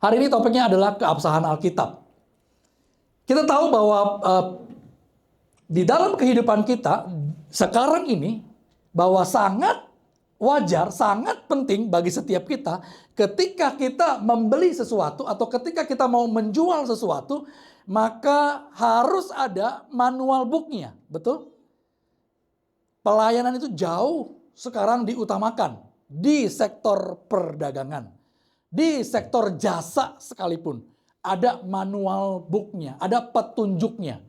Hari ini topiknya adalah keabsahan Alkitab. Kita tahu bahwa di dalam kehidupan kita sekarang ini, bahwa sangat wajar, sangat penting bagi setiap kita ketika kita membeli sesuatu atau ketika kita mau menjual sesuatu, maka harus ada manual booknya, betul? Pelayanan itu jauh sekarang diutamakan di sektor perdagangan, di sektor jasa sekalipun. Ada manual booknya, ada petunjuknya.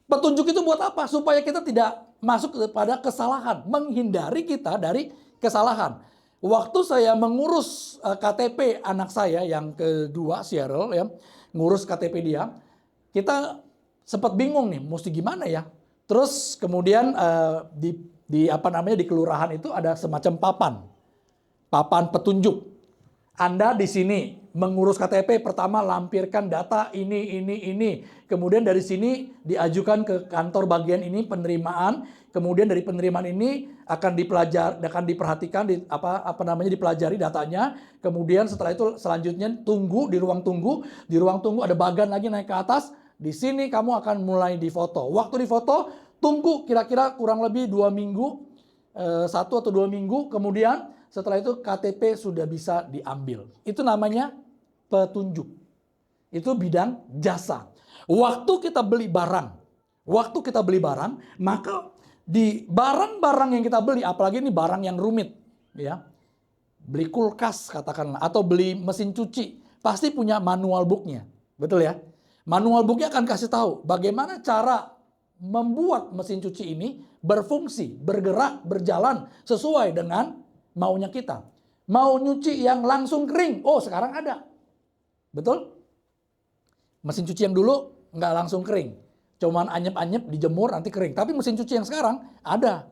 Petunjuk itu buat apa? Supaya kita tidak masuk kepada kesalahan, menghindari kita dari kesalahan. Waktu saya mengurus KTP anak saya yang kedua, Cheryl, ya, ngurus KTP dia, kita sempat bingung nih, mesti gimana ya? Terus kemudian di kelurahan itu ada semacam papan petunjuk. Anda di sini mengurus KTP, pertama lampirkan data ini. Kemudian dari sini diajukan ke kantor bagian ini penerimaan. Kemudian dari penerimaan ini akan diperhatikan dipelajari datanya. Kemudian setelah itu selanjutnya tunggu di ruang tunggu. Di ruang tunggu ada bagan lagi naik ke atas. Di sini kamu akan mulai difoto. Waktu difoto tunggu kira-kira kurang lebih 2 minggu, 1 atau 2 minggu. Kemudian setelah itu KTP sudah bisa diambil. Itu namanya petunjuk. Itu bidang jasa. Waktu kita beli barang, maka di barang-barang yang kita beli, apalagi ini barang yang rumit, ya, beli kulkas katakanlah, atau beli mesin cuci, pasti punya manual booknya, betul ya? Manual booknya akan kasih tahu bagaimana cara membuat mesin cuci ini berfungsi, bergerak, berjalan sesuai dengan maunya kita. Mau nyuci yang langsung kering, oh sekarang ada. Betul? Mesin cuci yang dulu nggak langsung kering. Cuman anyep-anyep dijemur nanti kering. Tapi mesin cuci yang sekarang ada.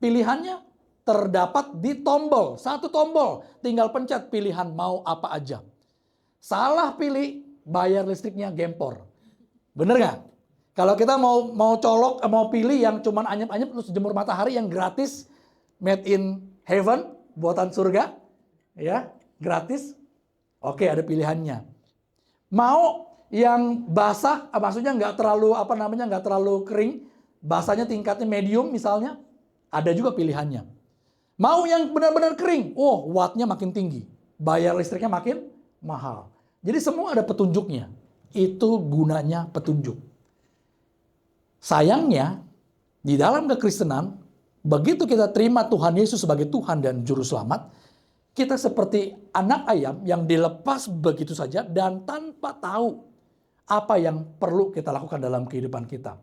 Pilihannya terdapat di tombol. Satu tombol. Tinggal pencet pilihan mau apa aja. Salah pilih, bayar listriknya gempor. Bener nggak? Kalau kita mau pilih yang cuman anyep-anyep terus jemur matahari yang gratis, made in heaven, buatan surga, ya, gratis. Oke, ada pilihannya. Mau yang basah, maksudnya nggak terlalu kering, basahnya tingkatnya medium misalnya, ada juga pilihannya. Mau yang benar-benar kering, oh wattnya makin tinggi, bayar listriknya makin mahal. Jadi semua ada petunjuknya. Itu gunanya petunjuk. Sayangnya di dalam kekristenan, begitu kita terima Tuhan Yesus sebagai Tuhan dan Juru Selamat, kita seperti anak ayam yang dilepas begitu saja dan tanpa tahu apa yang perlu kita lakukan dalam kehidupan kita.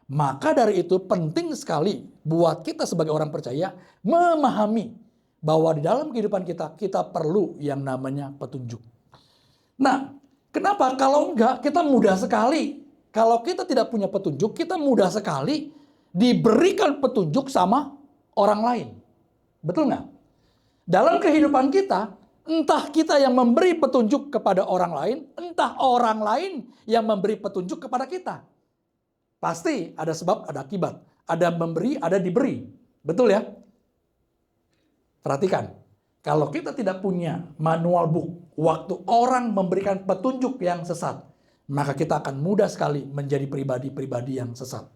Maka dari itu penting sekali buat kita sebagai orang percaya memahami bahwa di dalam kehidupan kita perlu yang namanya petunjuk. Nah, kenapa? Kalau enggak, kita mudah sekali. Kalau kita tidak punya petunjuk, kita mudah sekali diberikan petunjuk sama orang lain. Betul nggak? Dalam kehidupan kita, entah kita yang memberi petunjuk kepada orang lain, entah orang lain yang memberi petunjuk kepada kita. Pasti ada sebab, ada akibat. Ada memberi, ada diberi. Betul ya? Perhatikan. Kalau kita tidak punya manual book, waktu orang memberikan petunjuk yang sesat, maka kita akan mudah sekali menjadi pribadi-pribadi yang sesat.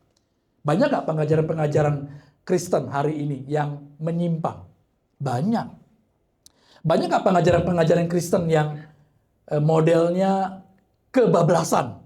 Banyak nggak pengajaran-pengajaran Kristen hari ini yang menyimpang? Banyak. Banyak nggak pengajaran-pengajaran Kristen yang modelnya kebablasan?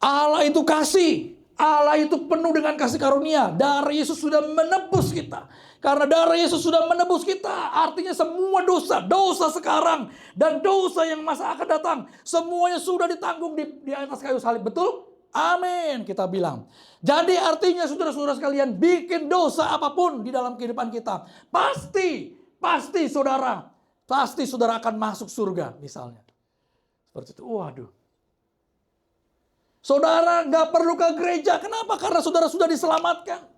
Allah itu kasih. Allah itu penuh dengan kasih karunia. Darah Yesus sudah menebus kita. Karena darah Yesus sudah menebus kita. Artinya semua dosa sekarang dan dosa yang masa akan datang, semuanya sudah ditanggung di atas kayu salib. Betul? Amin, kita bilang. Jadi artinya saudara-saudara sekalian, bikin dosa apapun di dalam kehidupan kita, pasti saudara akan masuk surga misalnya. Seperti itu. Waduh. Saudara nggak perlu ke gereja. Kenapa? Karena saudara sudah diselamatkan.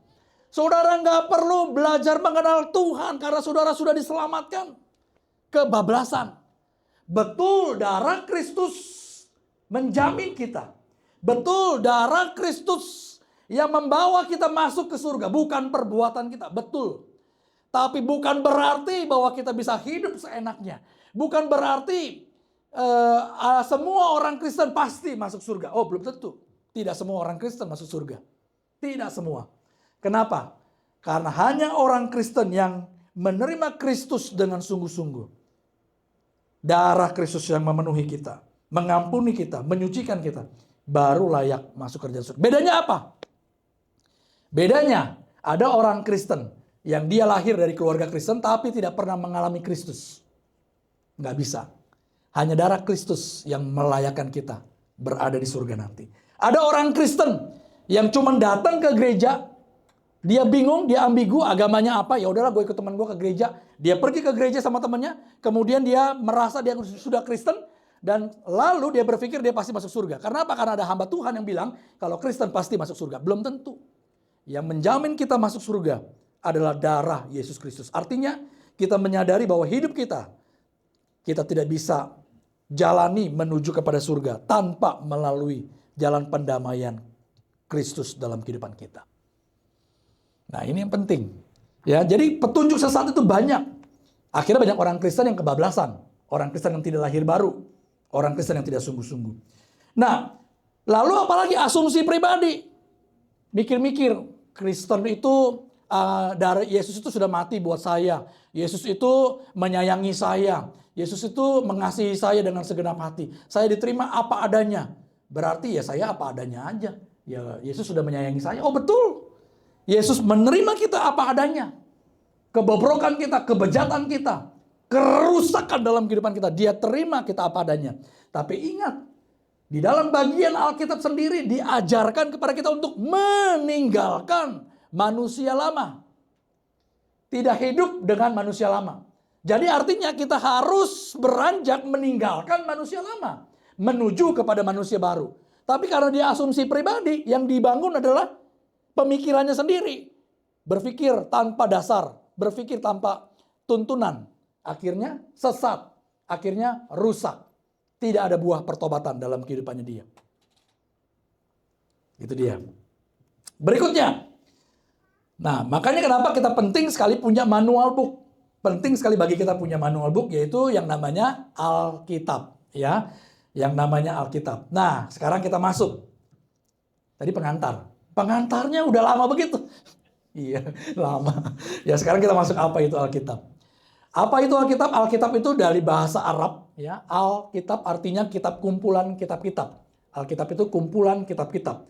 Saudara nggak perlu belajar mengenal Tuhan karena saudara sudah diselamatkan. Kebablasan. Betul, darah Kristus menjamin kita. Betul, darah Kristus yang membawa kita masuk ke surga. Bukan perbuatan kita. Betul. Tapi bukan berarti bahwa kita bisa hidup seenaknya. Bukan berarti semua orang Kristen pasti masuk surga. Oh, belum tentu. Tidak semua orang Kristen masuk surga. Tidak semua. Kenapa? Karena hanya orang Kristen yang menerima Kristus dengan sungguh-sungguh. Darah Kristus yang memenuhi kita, mengampuni kita, menyucikan kita, baru layak masuk kerjaan surga. Bedanya apa? Bedanya, ada orang Kristen yang dia lahir dari keluarga Kristen tapi tidak pernah mengalami Kristus. Nggak bisa. Hanya darah Kristus yang melayakkan kita berada di surga nanti. Ada orang Kristen yang cuma datang ke gereja, dia bingung, dia ambigu, agamanya apa? Ya udahlah, gue ikut teman gue ke gereja. Dia pergi ke gereja sama temannya, kemudian dia merasa dia sudah Kristen, dan lalu dia berpikir dia pasti masuk surga. Karena apa? Karena ada hamba Tuhan yang bilang kalau Kristen pasti masuk surga. Belum tentu. Yang menjamin kita masuk surga adalah darah Yesus Kristus. Artinya kita menyadari bahwa hidup kita tidak bisa jalani menuju kepada surga tanpa melalui jalan pendamaian Kristus dalam kehidupan kita. Nah, ini yang penting. Ya, jadi petunjuk sesat itu banyak. Akhirnya banyak orang Kristen yang kebablasan, orang Kristen yang tidak lahir baru, orang Kristen yang tidak sungguh-sungguh. Nah, lalu apalagi asumsi pribadi. Mikir-mikir, Kristen itu dari Yesus itu sudah mati buat saya. Yesus itu menyayangi saya. Yesus itu mengasihi saya dengan segenap hati. Saya diterima apa adanya. Berarti ya saya apa adanya aja. Ya Yesus sudah menyayangi saya. Oh betul. Yesus menerima kita apa adanya. Kebobrokan kita, kebejatan kita, kerusakan dalam kehidupan kita. Dia terima kita apa adanya. Tapi ingat, di dalam bagian Alkitab sendiri diajarkan kepada kita untuk meninggalkan manusia lama. Tidak hidup dengan manusia lama. Jadi artinya kita harus beranjak meninggalkan manusia lama. Menuju kepada manusia baru. Tapi karena dia asumsi pribadi, yang dibangun adalah pemikirannya sendiri. Berpikir tanpa dasar. Berpikir tanpa tuntunan. Akhirnya sesat. Akhirnya rusak. Tidak ada buah pertobatan dalam kehidupannya dia. Itu dia. Berikutnya. Nah, makanya kenapa kita penting sekali punya manual book. Penting sekali bagi kita punya manual book, yaitu yang namanya Alkitab. Ya, yang namanya Alkitab. Nah, sekarang kita masuk. Tadi pengantar. Pengantarnya udah lama begitu. Iya, lama. Ya, sekarang kita masuk apa itu Alkitab. Apa itu Alkitab? Alkitab itu dari bahasa Arab. Ya, Alkitab artinya kitab kumpulan kitab-kitab. Alkitab itu kumpulan kitab-kitab.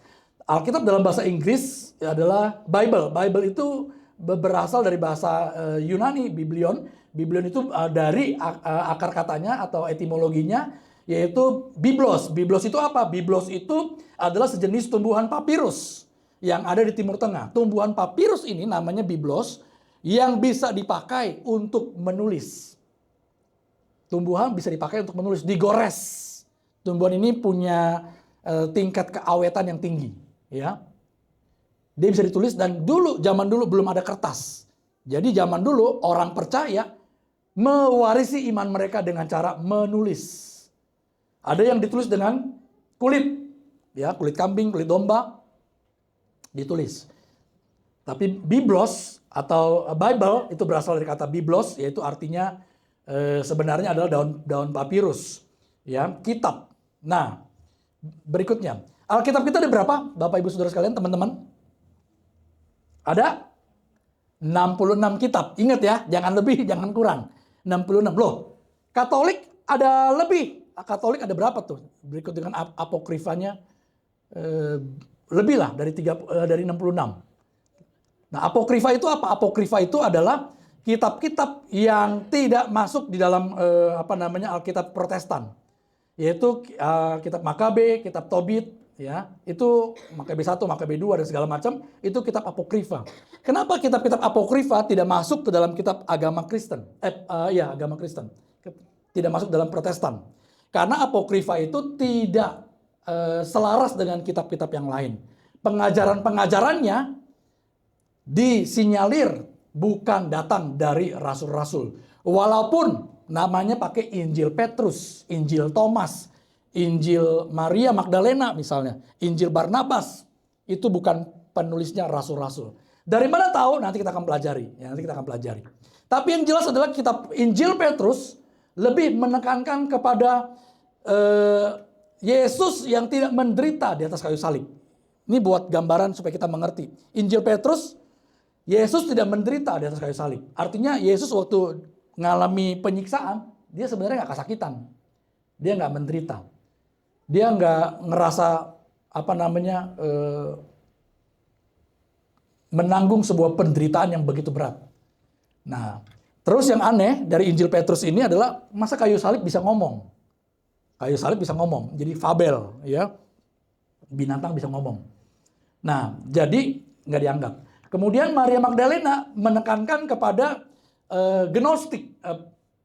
Alkitab dalam bahasa Inggris adalah Bible. Bible itu berasal dari bahasa Yunani, Biblion. Biblion itu dari akar katanya atau etimologinya yaitu biblos. Biblos itu apa? Biblos itu adalah sejenis tumbuhan papirus yang ada di Timur Tengah. Tumbuhan papirus ini namanya biblos yang bisa dipakai untuk menulis. Tumbuhan bisa dipakai untuk menulis, digores. Tumbuhan ini punya tingkat keawetan yang tinggi, ya. Dia bisa ditulis dan zaman dulu belum ada kertas. Jadi zaman dulu orang percaya mewarisi iman mereka dengan cara menulis. Ada yang ditulis dengan kulit, ya, kulit kambing, kulit domba, ditulis. Tapi biblos atau Bible itu berasal dari kata biblos, yaitu artinya sebenarnya adalah daun papirus, ya, kitab. Nah, berikutnya, Alkitab kita ada berapa, Bapak Ibu Saudara sekalian, teman-teman? Ada 66 kitab. Ingat ya, jangan lebih, jangan kurang. 66. Loh, Katolik ada lebih. Katolik ada berapa tuh? Berikut dengan apokrifanya lebih lah dari 66. Nah, apokrifa itu apa? Apokrifa itu adalah kitab-kitab yang tidak masuk di dalam Alkitab Protestan. Yaitu kitab Makabe, kitab Tobit, ya, itu Makabe 1, Makabe 2 dan segala macam, itu kitab apokrifa. Kenapa kitab-kitab apokrifa tidak masuk ke dalam kitab agama Kristen? Agama Kristen. Tidak masuk dalam Protestan. Karena apokrifa itu tidak selaras dengan kitab-kitab yang lain. Pengajaran-pengajarannya disinyalir bukan datang dari rasul-rasul. Walaupun namanya pakai Injil Petrus, Injil Thomas, Injil Maria Magdalena misalnya, Injil Barnabas, itu bukan penulisnya rasul-rasul. Dari mana tahu? Nanti kita akan pelajari. Ya, nanti kita akan pelajari. Tapi yang jelas adalah kitab Injil Petrus lebih menekankan kepada eh, Yesus yang tidak menderita di atas kayu salib. Ini buat gambaran supaya kita mengerti. Injil Petrus, Yesus tidak menderita di atas kayu salib. Artinya Yesus waktu mengalami penyiksaan, dia sebenarnya nggak kesakitan. Dia nggak menderita. Dia nggak ngerasa menanggung sebuah penderitaan yang begitu berat. Nah, terus yang aneh dari Injil Petrus ini adalah masa kayu salib bisa ngomong. Kayu salib bisa ngomong, jadi fabel, ya, binatang bisa ngomong. Nah, jadi nggak dianggap. Kemudian Maria Magdalena menekankan kepada gnostik,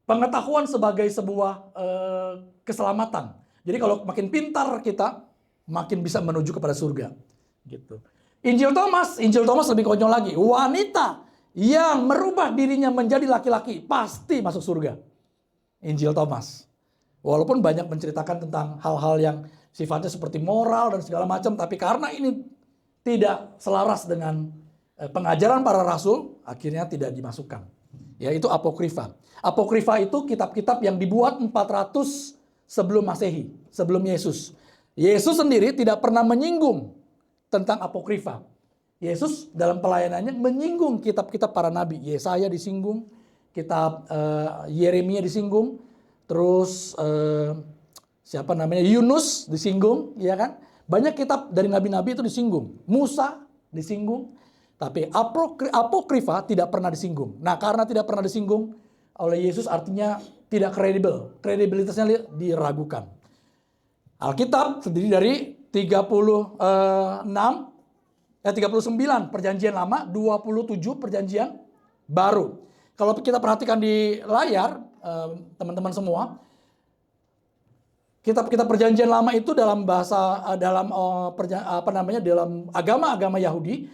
pengetahuan sebagai sebuah keselamatan. Jadi kalau makin pintar kita, makin bisa menuju kepada surga. Gitu. Injil Thomas lebih konyol lagi. Wanita yang merubah dirinya menjadi laki-laki pasti masuk surga. Injil Thomas. Walaupun banyak menceritakan tentang hal-hal yang sifatnya seperti moral dan segala macam, tapi karena ini tidak selaras dengan pengajaran para rasul, akhirnya tidak dimasukkan. Yaitu apokrifa. Apokrifa itu kitab-kitab yang dibuat 400 sebelum Masehi, sebelum Yesus. Yesus sendiri tidak pernah menyinggung tentang apokrifa. Yesus dalam pelayanannya menyinggung kitab-kitab para nabi. Yesaya disinggung, kitab Yeremia disinggung, terus Yunus disinggung, ya kan? Banyak kitab dari nabi-nabi itu disinggung. Musa disinggung, tapi apokrifa tidak pernah disinggung. Nah, karena tidak pernah disinggung oleh Yesus artinya tidak kredibel. Kredibilitasnya diragukan. Alkitab terdiri dari 39 perjanjian lama, 27 perjanjian baru. Kalau kita perhatikan di layar, teman-teman semua, kitab-kitab perjanjian lama itu dalam dalam agama-agama Yahudi,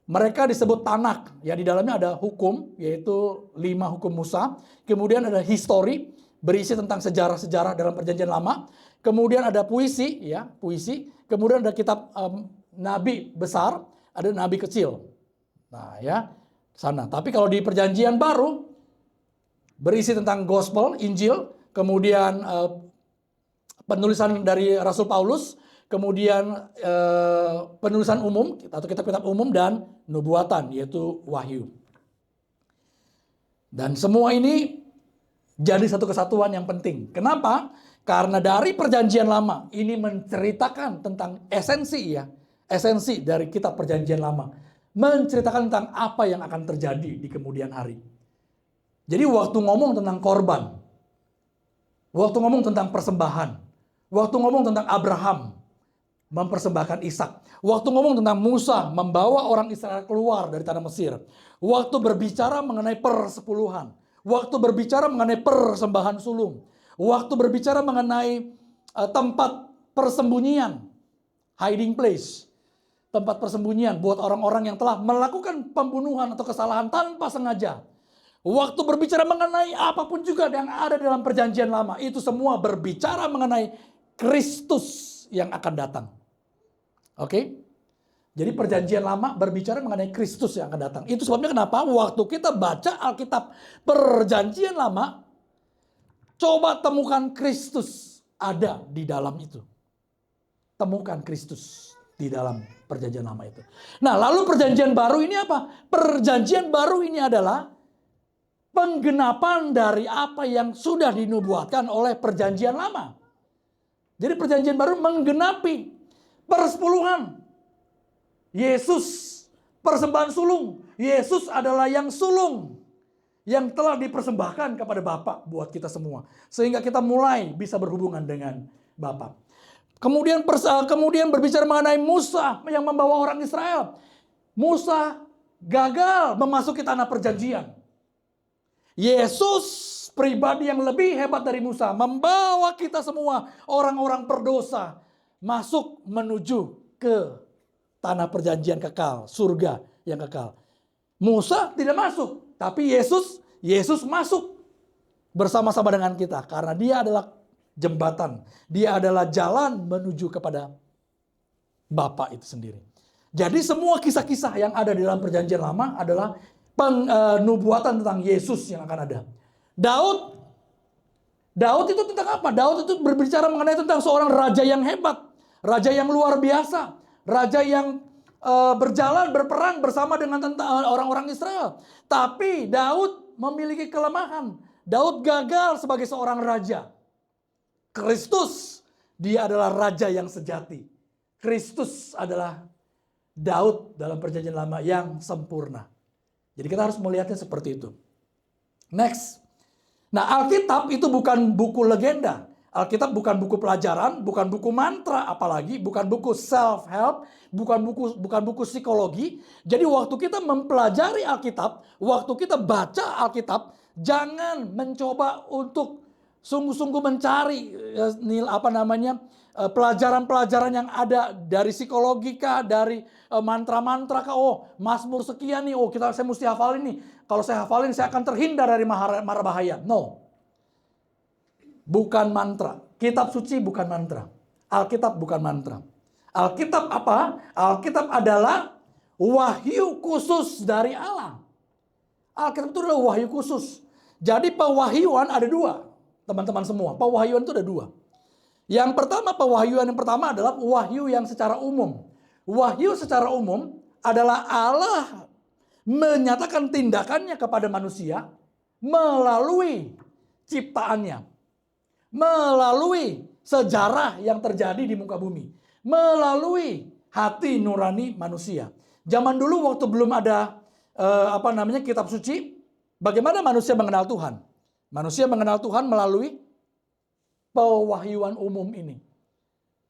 mereka disebut Tanak. Ya, di dalamnya ada hukum, yaitu 5 hukum Musa. Kemudian ada histori, berisi tentang sejarah-sejarah dalam perjanjian lama. Kemudian ada puisi. Kemudian ada kitab nabi besar, ada nabi kecil. Nah, ya, sana. Tapi kalau di perjanjian baru, berisi tentang gospel, Injil, kemudian penulisan dari Rasul Paulus, kemudian penulisan umum atau kitab-kitab umum dan nubuatan, yaitu wahyu. Dan semua ini jadi satu kesatuan yang penting. Kenapa? Karena dari perjanjian lama ini menceritakan tentang esensi dari kitab perjanjian lama. Menceritakan tentang apa yang akan terjadi di kemudian hari. Jadi waktu ngomong tentang korban, waktu ngomong tentang persembahan, waktu ngomong tentang Abraham mempersembahkan Ishak, waktu ngomong tentang Musa membawa orang Israel keluar dari tanah Mesir, waktu berbicara mengenai persepuluhan, waktu berbicara mengenai persembahan sulung, waktu berbicara mengenai tempat persembunyian, hiding place, tempat persembunyian buat orang-orang yang telah melakukan pembunuhan atau kesalahan tanpa sengaja. Waktu berbicara mengenai apapun juga yang ada dalam perjanjian lama, itu semua berbicara mengenai Kristus yang akan datang. Oke? Jadi perjanjian lama berbicara mengenai Kristus yang akan datang. Itu sebabnya kenapa waktu kita baca Alkitab perjanjian lama, coba temukan Kristus ada di dalam itu. Temukan Kristus di dalam perjanjian lama itu. Nah, lalu perjanjian baru ini apa? Perjanjian baru ini adalah penggenapan dari apa yang sudah dinubuatkan oleh perjanjian lama. Jadi perjanjian baru menggenapi persepuluhan. Yesus persembahan sulung. Yesus adalah yang sulung yang telah dipersembahkan kepada Bapa buat kita semua. Sehingga kita mulai bisa berhubungan dengan Bapa. Kemudian berbicara mengenai Musa yang membawa orang Israel. Musa gagal memasuki tanah perjanjian. Yesus pribadi yang lebih hebat dari Musa membawa kita semua orang-orang berdosa masuk menuju ke tanah perjanjian kekal, surga yang kekal. Musa tidak masuk, tapi Yesus masuk bersama-sama dengan kita karena dia adalah jembatan, dia adalah jalan menuju kepada Bapa itu sendiri. Jadi semua kisah-kisah yang ada di dalam perjanjian lama adalah nubuatan tentang Yesus yang akan ada. Daud itu tentang apa? Daud itu berbicara mengenai tentang seorang raja yang hebat, raja yang luar biasa, raja yang berjalan berperang bersama dengan orang-orang Israel. Tapi Daud memiliki kelemahan. Daud gagal sebagai seorang raja. Kristus, dia adalah raja yang sejati. Kristus adalah Daud dalam perjanjian lama yang sempurna. Jadi kita harus melihatnya seperti itu. Next. Nah, Alkitab itu bukan buku legenda. Alkitab bukan buku pelajaran, bukan buku mantra, apalagi bukan buku self-help, bukan buku psikologi. Jadi waktu kita mempelajari Alkitab, waktu kita baca Alkitab, jangan mencoba untuk sungguh-sungguh mencari pelajaran-pelajaran yang ada dari psikologi kah, dari mantra-mantra kah. Oh, Mazmur sekian nih, saya mesti hafal ini. Kalau saya hafalin saya akan terhindar dari mara bahaya. No. Bukan mantra. Kitab suci bukan mantra. Alkitab bukan mantra. Alkitab apa? Alkitab adalah wahyu khusus dari Allah. Alkitab itu adalah wahyu khusus. Jadi pewahyuan ada dua. Teman-teman semua, pewahyuan itu ada dua. Yang pertama, pewahyuan yang pertama adalah wahyu yang secara umum. Wahyu secara umum adalah Allah menyatakan tindakannya kepada manusia melalui ciptaannya. Melalui sejarah yang terjadi di muka bumi. Melalui hati nurani manusia. Zaman dulu waktu belum ada kitab suci, bagaimana manusia mengenal Tuhan? Manusia mengenal Tuhan melalui pewahyuan umum ini.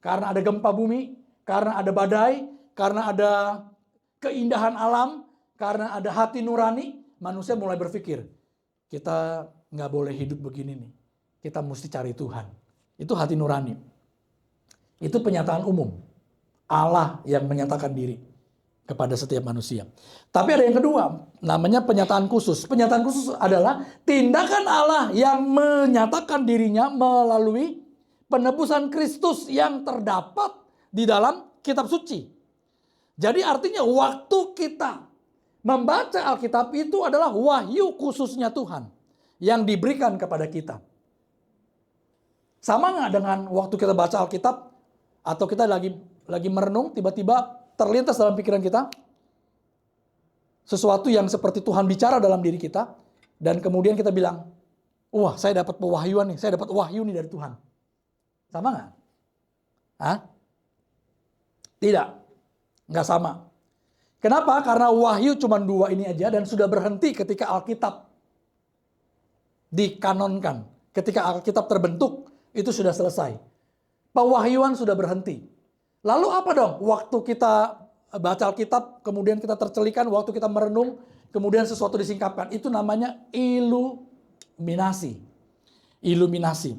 Karena ada gempa bumi, karena ada badai, karena ada keindahan alam, karena ada hati nurani, manusia mulai berpikir, kita nggak boleh hidup begini nih. Kita mesti cari Tuhan. Itu hati nurani. Itu penyataan umum. Allah yang menyatakan diri kepada setiap manusia. Tapi ada yang kedua, namanya penyataan khusus. Penyataan khusus adalah tindakan Allah yang menyatakan dirinya melalui penebusan Kristus yang terdapat di dalam kitab suci. Jadi artinya waktu kita membaca Alkitab itu adalah wahyu khususnya Tuhan yang diberikan kepada kita. Sama nggak dengan waktu kita baca Alkitab atau kita lagi merenung, tiba-tiba terlintas dalam pikiran kita sesuatu yang seperti Tuhan bicara dalam diri kita, dan kemudian kita bilang, wah, saya dapat pewahyuan nih, saya dapat wahyu nih dari Tuhan. Sama nggak? Hah? Tidak, nggak sama. Kenapa? Karena wahyu cuma dua ini aja dan sudah berhenti ketika Alkitab dikanonkan. Ketika Alkitab terbentuk, itu sudah selesai. Pewahyuan sudah berhenti. Lalu apa dong? Waktu kita baca Alkitab, kemudian kita tercelikan, waktu kita merenung, kemudian sesuatu disingkapkan. Itu namanya iluminasi. Iluminasi.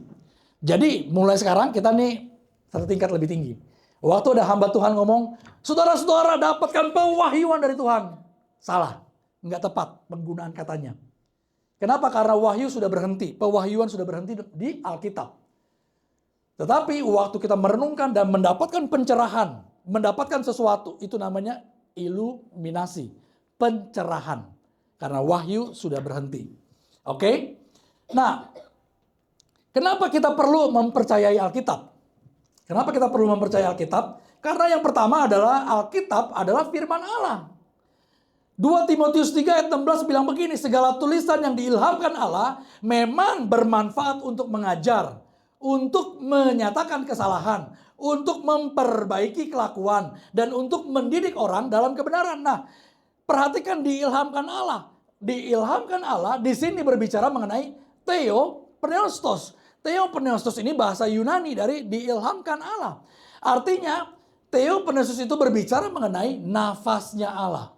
Jadi mulai sekarang kita nih satu tingkat lebih tinggi. Waktu ada hamba Tuhan ngomong, saudara-saudara dapatkan pewahyuan dari Tuhan. Salah. Nggak tepat penggunaan katanya. Kenapa? Karena wahyu sudah berhenti. Pewahyuan sudah berhenti di Alkitab. Tetapi waktu kita merenungkan dan mendapatkan pencerahan, mendapatkan sesuatu, itu namanya iluminasi, pencerahan. Karena wahyu sudah berhenti. Oke? Nah, kenapa kita perlu mempercayai Alkitab? Kenapa kita perlu mempercayai Alkitab? Karena yang pertama adalah Alkitab adalah firman Allah. 2 Timotius 3 ayat 16 bilang begini, segala tulisan yang diilhamkan Allah memang bermanfaat untuk mengajar, untuk menyatakan kesalahan, untuk memperbaiki kelakuan, dan untuk mendidik orang dalam kebenaran. Nah, perhatikan diilhamkan Allah. Diilhamkan Allah di sini berbicara mengenai theopneustos. Theopneustos ini bahasa Yunani dari diilhamkan Allah. Artinya theopneustos itu berbicara mengenai nafasnya Allah.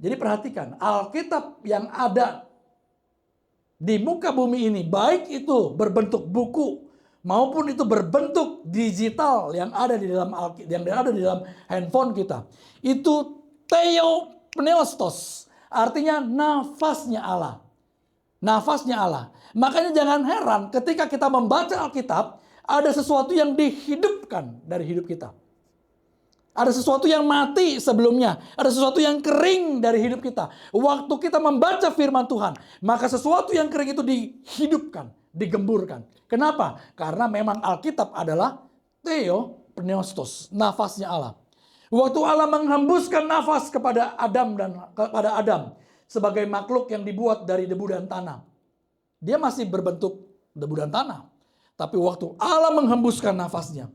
Jadi perhatikan, Alkitab yang ada di muka bumi ini, baik itu berbentuk buku maupun itu berbentuk digital yang ada di dalam handphone kita, itu theopneustos, artinya nafasnya Allah. Nafasnya Allah. Makanya jangan heran ketika kita membaca Alkitab, ada sesuatu yang dihidupkan dari hidup kita. Ada sesuatu yang mati sebelumnya. Ada sesuatu yang kering dari hidup kita. Waktu kita membaca firman Tuhan, maka sesuatu yang kering itu dihidupkan, digemburkan. Kenapa? Karena memang Alkitab adalah Theopneustos, nafasnya Allah. Waktu Allah menghembuskan nafas kepada Adam sebagai makhluk yang dibuat dari debu dan tanah. Dia masih berbentuk debu dan tanah. Tapi waktu Allah menghembuskan nafasnya,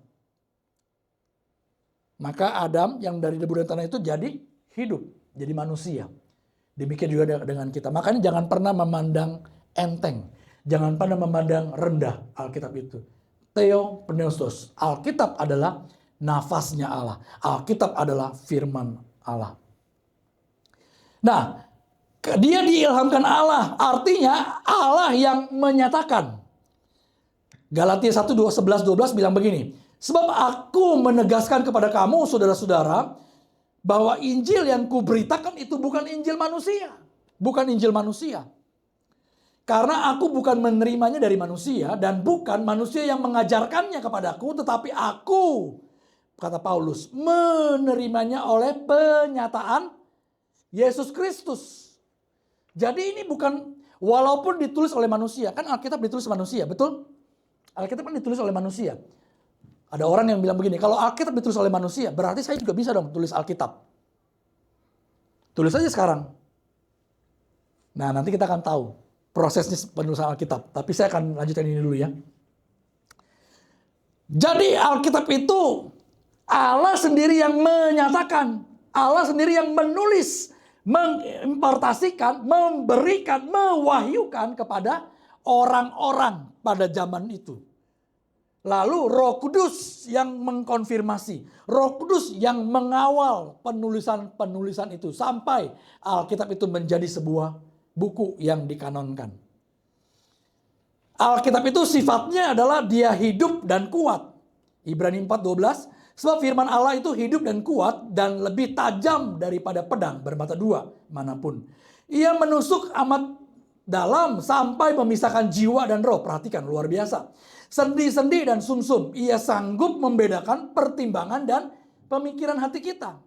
maka Adam yang dari debu dan tanah itu jadi hidup, jadi manusia. Demikian juga dengan kita. Makanya jangan pernah memandang enteng. Jangan pernah memandang rendah Alkitab itu. Theopneustos. Alkitab adalah nafasnya Allah. Alkitab adalah firman Allah. Nah, dia diilhamkan Allah. Artinya Allah yang menyatakan. Galatia 1:11-12 bilang begini. Sebab aku menegaskan kepada kamu saudara-saudara bahwa Injil yang kuberitakan itu bukan Injil manusia. Bukan Injil manusia. Karena aku bukan menerimanya dari manusia dan bukan manusia yang mengajarkannya kepadaku, tetapi aku, kata Paulus, menerimanya oleh penyataan Yesus Kristus. Jadi ini bukan, walaupun ditulis oleh manusia, kan Alkitab ditulis manusia, betul? Alkitab kan ditulis oleh manusia. Ada orang yang bilang begini, kalau Alkitab ditulis oleh manusia, berarti saya juga bisa dong tulis Alkitab. Tulis aja sekarang. Nah, nanti kita akan tahu prosesnya penulisan Alkitab. Tapi saya akan lanjutkan ini dulu ya. Jadi Alkitab itu Allah sendiri yang menyatakan. Allah sendiri yang menulis, mengimpartasikan, memberikan, mewahyukan kepada orang-orang pada zaman itu. Lalu Roh Kudus yang mengkonfirmasi. Roh Kudus yang mengawal penulisan-penulisan itu. Sampai Alkitab itu menjadi sebuah buku yang dikanonkan. Alkitab itu sifatnya adalah dia hidup dan kuat. Ibrani 4:12. Sebab firman Allah itu hidup dan kuat dan lebih tajam daripada pedang bermata dua manapun. Ia menusuk amat dalam sampai memisahkan jiwa dan roh. Perhatikan, luar biasa. Sendi-sendi dan sumsum. Ia sanggup membedakan pertimbangan dan pemikiran hati kita.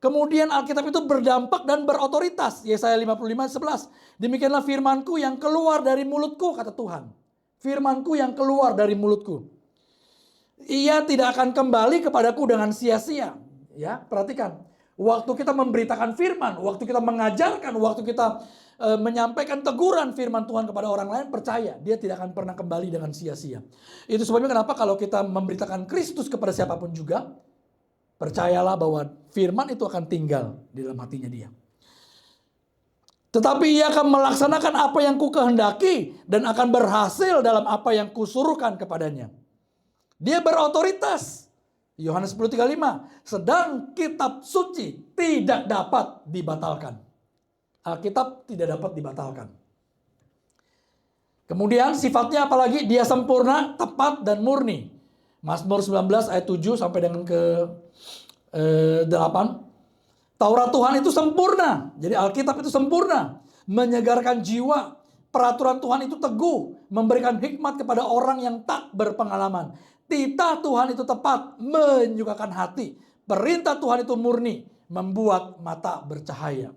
Kemudian Alkitab itu berdampak dan berotoritas. Yesaya 55:11. Demikianlah firmanku yang keluar dari mulutku, kata Tuhan. Firmanku yang keluar dari mulutku. Ia tidak akan kembali kepadaku dengan sia-sia. Ya, perhatikan. Waktu kita memberitakan firman, waktu kita mengajarkan, waktu kita menyampaikan teguran firman Tuhan kepada orang lain, percaya dia tidak akan pernah kembali dengan sia-sia. Itu sebabnya kenapa kalau kita memberitakan Kristus kepada siapapun juga, percayalah bahwa firman itu akan tinggal di dalam hatinya dia. Tetapi ia akan melaksanakan apa yang ku kehendaki dan akan berhasil dalam apa yang kusuruhkan kepadanya. Dia berotoritas. Yohanes 10:35. Sedang kitab suci tidak dapat dibatalkan. Alkitab tidak dapat dibatalkan. Kemudian sifatnya apalagi? Dia sempurna, tepat, dan murni. Mazmur 19 ayat 7 sampai dengan ke 8. Taurat Tuhan itu sempurna. Jadi Alkitab itu sempurna. Menyegarkan jiwa. Peraturan Tuhan itu teguh. Memberikan hikmat kepada orang yang tak berpengalaman. Titah Tuhan itu tepat. Menyukakan hati. Perintah Tuhan itu murni. Membuat mata bercahaya.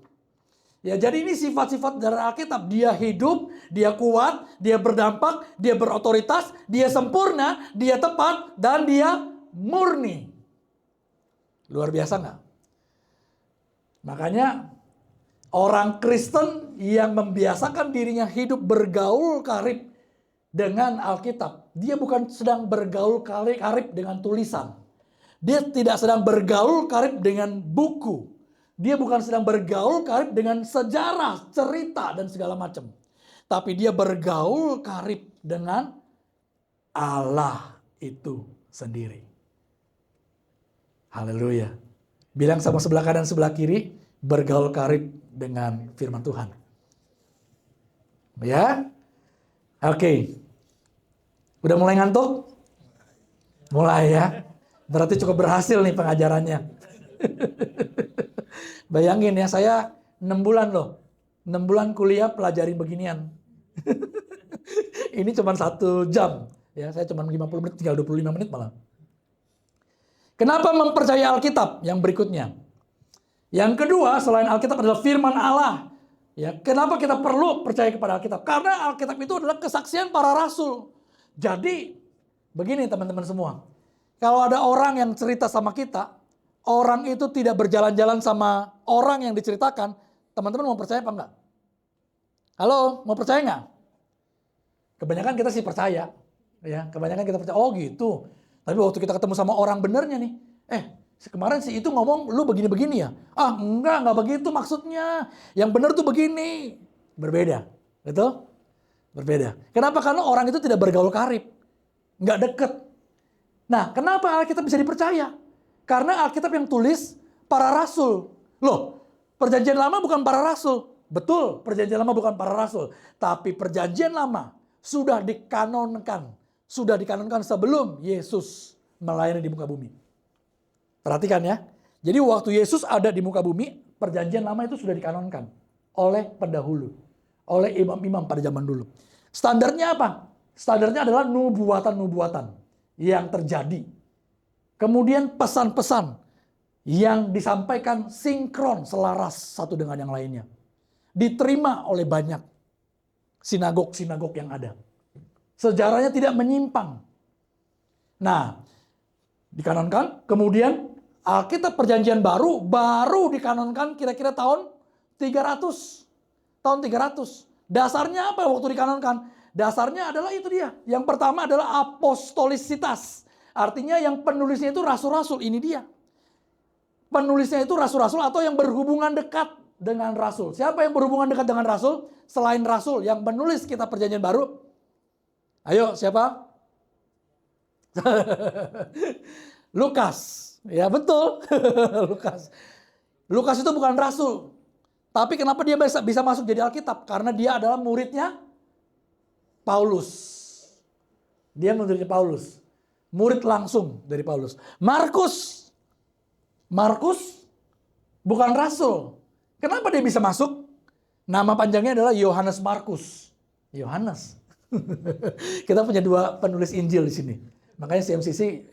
Ya, jadi ini sifat-sifat dari Alkitab. Dia hidup, dia kuat, dia berdampak, dia berotoritas, dia sempurna, dia tepat, dan dia murni. Luar biasa nggak? Makanya orang Kristen yang membiasakan dirinya hidup bergaul karib dengan Alkitab. Dia bukan sedang bergaul karib dengan tulisan. Dia tidak sedang bergaul karib dengan buku. Dia bukan sedang bergaul karib dengan sejarah, cerita, dan segala macam. Tapi dia bergaul karib dengan Allah itu sendiri. Haleluya. Bilang sama sebelah kanan sebelah kiri, bergaul karib dengan firman Tuhan. Ya? Oke. Udah mulai ngantuk? Mulai ya. Berarti cukup berhasil nih pengajarannya. Bayangin ya, saya 6 bulan loh. 6 bulan kuliah pelajari beginian. Ini cuma 1 jam. Ya, saya cuma 50 menit, tinggal 25 menit malah. Kenapa mempercayai Alkitab? Yang berikutnya. Yang kedua, selain Alkitab adalah firman Allah. Ya, kenapa kita perlu percaya kepada Alkitab? Karena Alkitab itu adalah kesaksian para rasul. Jadi, begini teman-teman semua. Kalau ada orang yang cerita sama kita, orang itu tidak berjalan-jalan sama orang yang diceritakan, teman-teman mau percaya apa enggak? Halo, mau percaya enggak? Kebanyakan kita sih percaya. Ya, kebanyakan kita percaya, oh gitu. Tapi waktu kita ketemu sama orang benernya nih, kemarin si itu ngomong lu begini-begini ya. Ah enggak begitu maksudnya. Yang benar tuh begini. Berbeda. Betul? Berbeda. Kenapa? Karena orang itu tidak bergaul karib. Nggak deket. Nah kenapa Alkitab bisa dipercaya? Karena Alkitab yang tulis para rasul. Loh, perjanjian lama bukan para rasul. Betul, perjanjian lama bukan para rasul. Tapi perjanjian lama sudah dikanonkan. Sudah dikanonkan sebelum Yesus melayani di muka bumi. Perhatikan ya. Jadi waktu Yesus ada di muka bumi, perjanjian lama itu sudah dikanonkan oleh pendahulu. Oleh imam-imam pada zaman dulu. Standarnya apa? Standarnya adalah nubuatan-nubuatan yang terjadi. Kemudian pesan-pesan yang disampaikan sinkron, selaras satu dengan yang lainnya. Diterima oleh banyak sinagog-sinagog yang ada. Sejarahnya tidak menyimpang. Nah, dikanonkan, kemudian Alkitab perjanjian baru dikanonkan kira-kira tahun 300. Tahun 300. Dasarnya apa waktu dikanonkan? Dasarnya adalah itu dia. Yang pertama adalah apostolisitas. Artinya yang penulisnya itu rasul-rasul. Ini dia. Penulisnya itu rasul-rasul atau yang berhubungan dekat dengan rasul. Siapa yang berhubungan dekat dengan rasul? Selain rasul yang menulis kitab perjanjian baru. Ayo siapa? Lukas. Ya betul. Lukas itu bukan rasul. Tapi kenapa dia bisa masuk jadi Alkitab? Karena dia adalah muridnya Paulus. Dia muridnya Paulus. Murid langsung dari Paulus. Markus bukan rasul. Kenapa dia bisa masuk? Nama panjangnya adalah Yohanes Markus. Yohanes. Kita punya 2 penulis Injil di sini. Makanya CMCC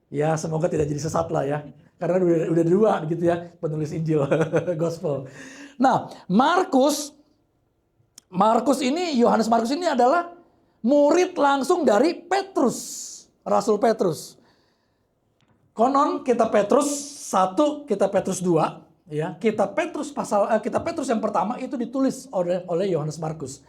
ya semoga tidak jadi sesat lah ya. Karena udah 2 gitu ya penulis Injil Gospel. Nah, Yohanes Markus ini adalah murid langsung dari Petrus. Rasul Petrus. Konon kitab Petrus 1, kitab Petrus 2, ya. Kitab Petrus yang pertama itu ditulis oleh Yohanes Markus.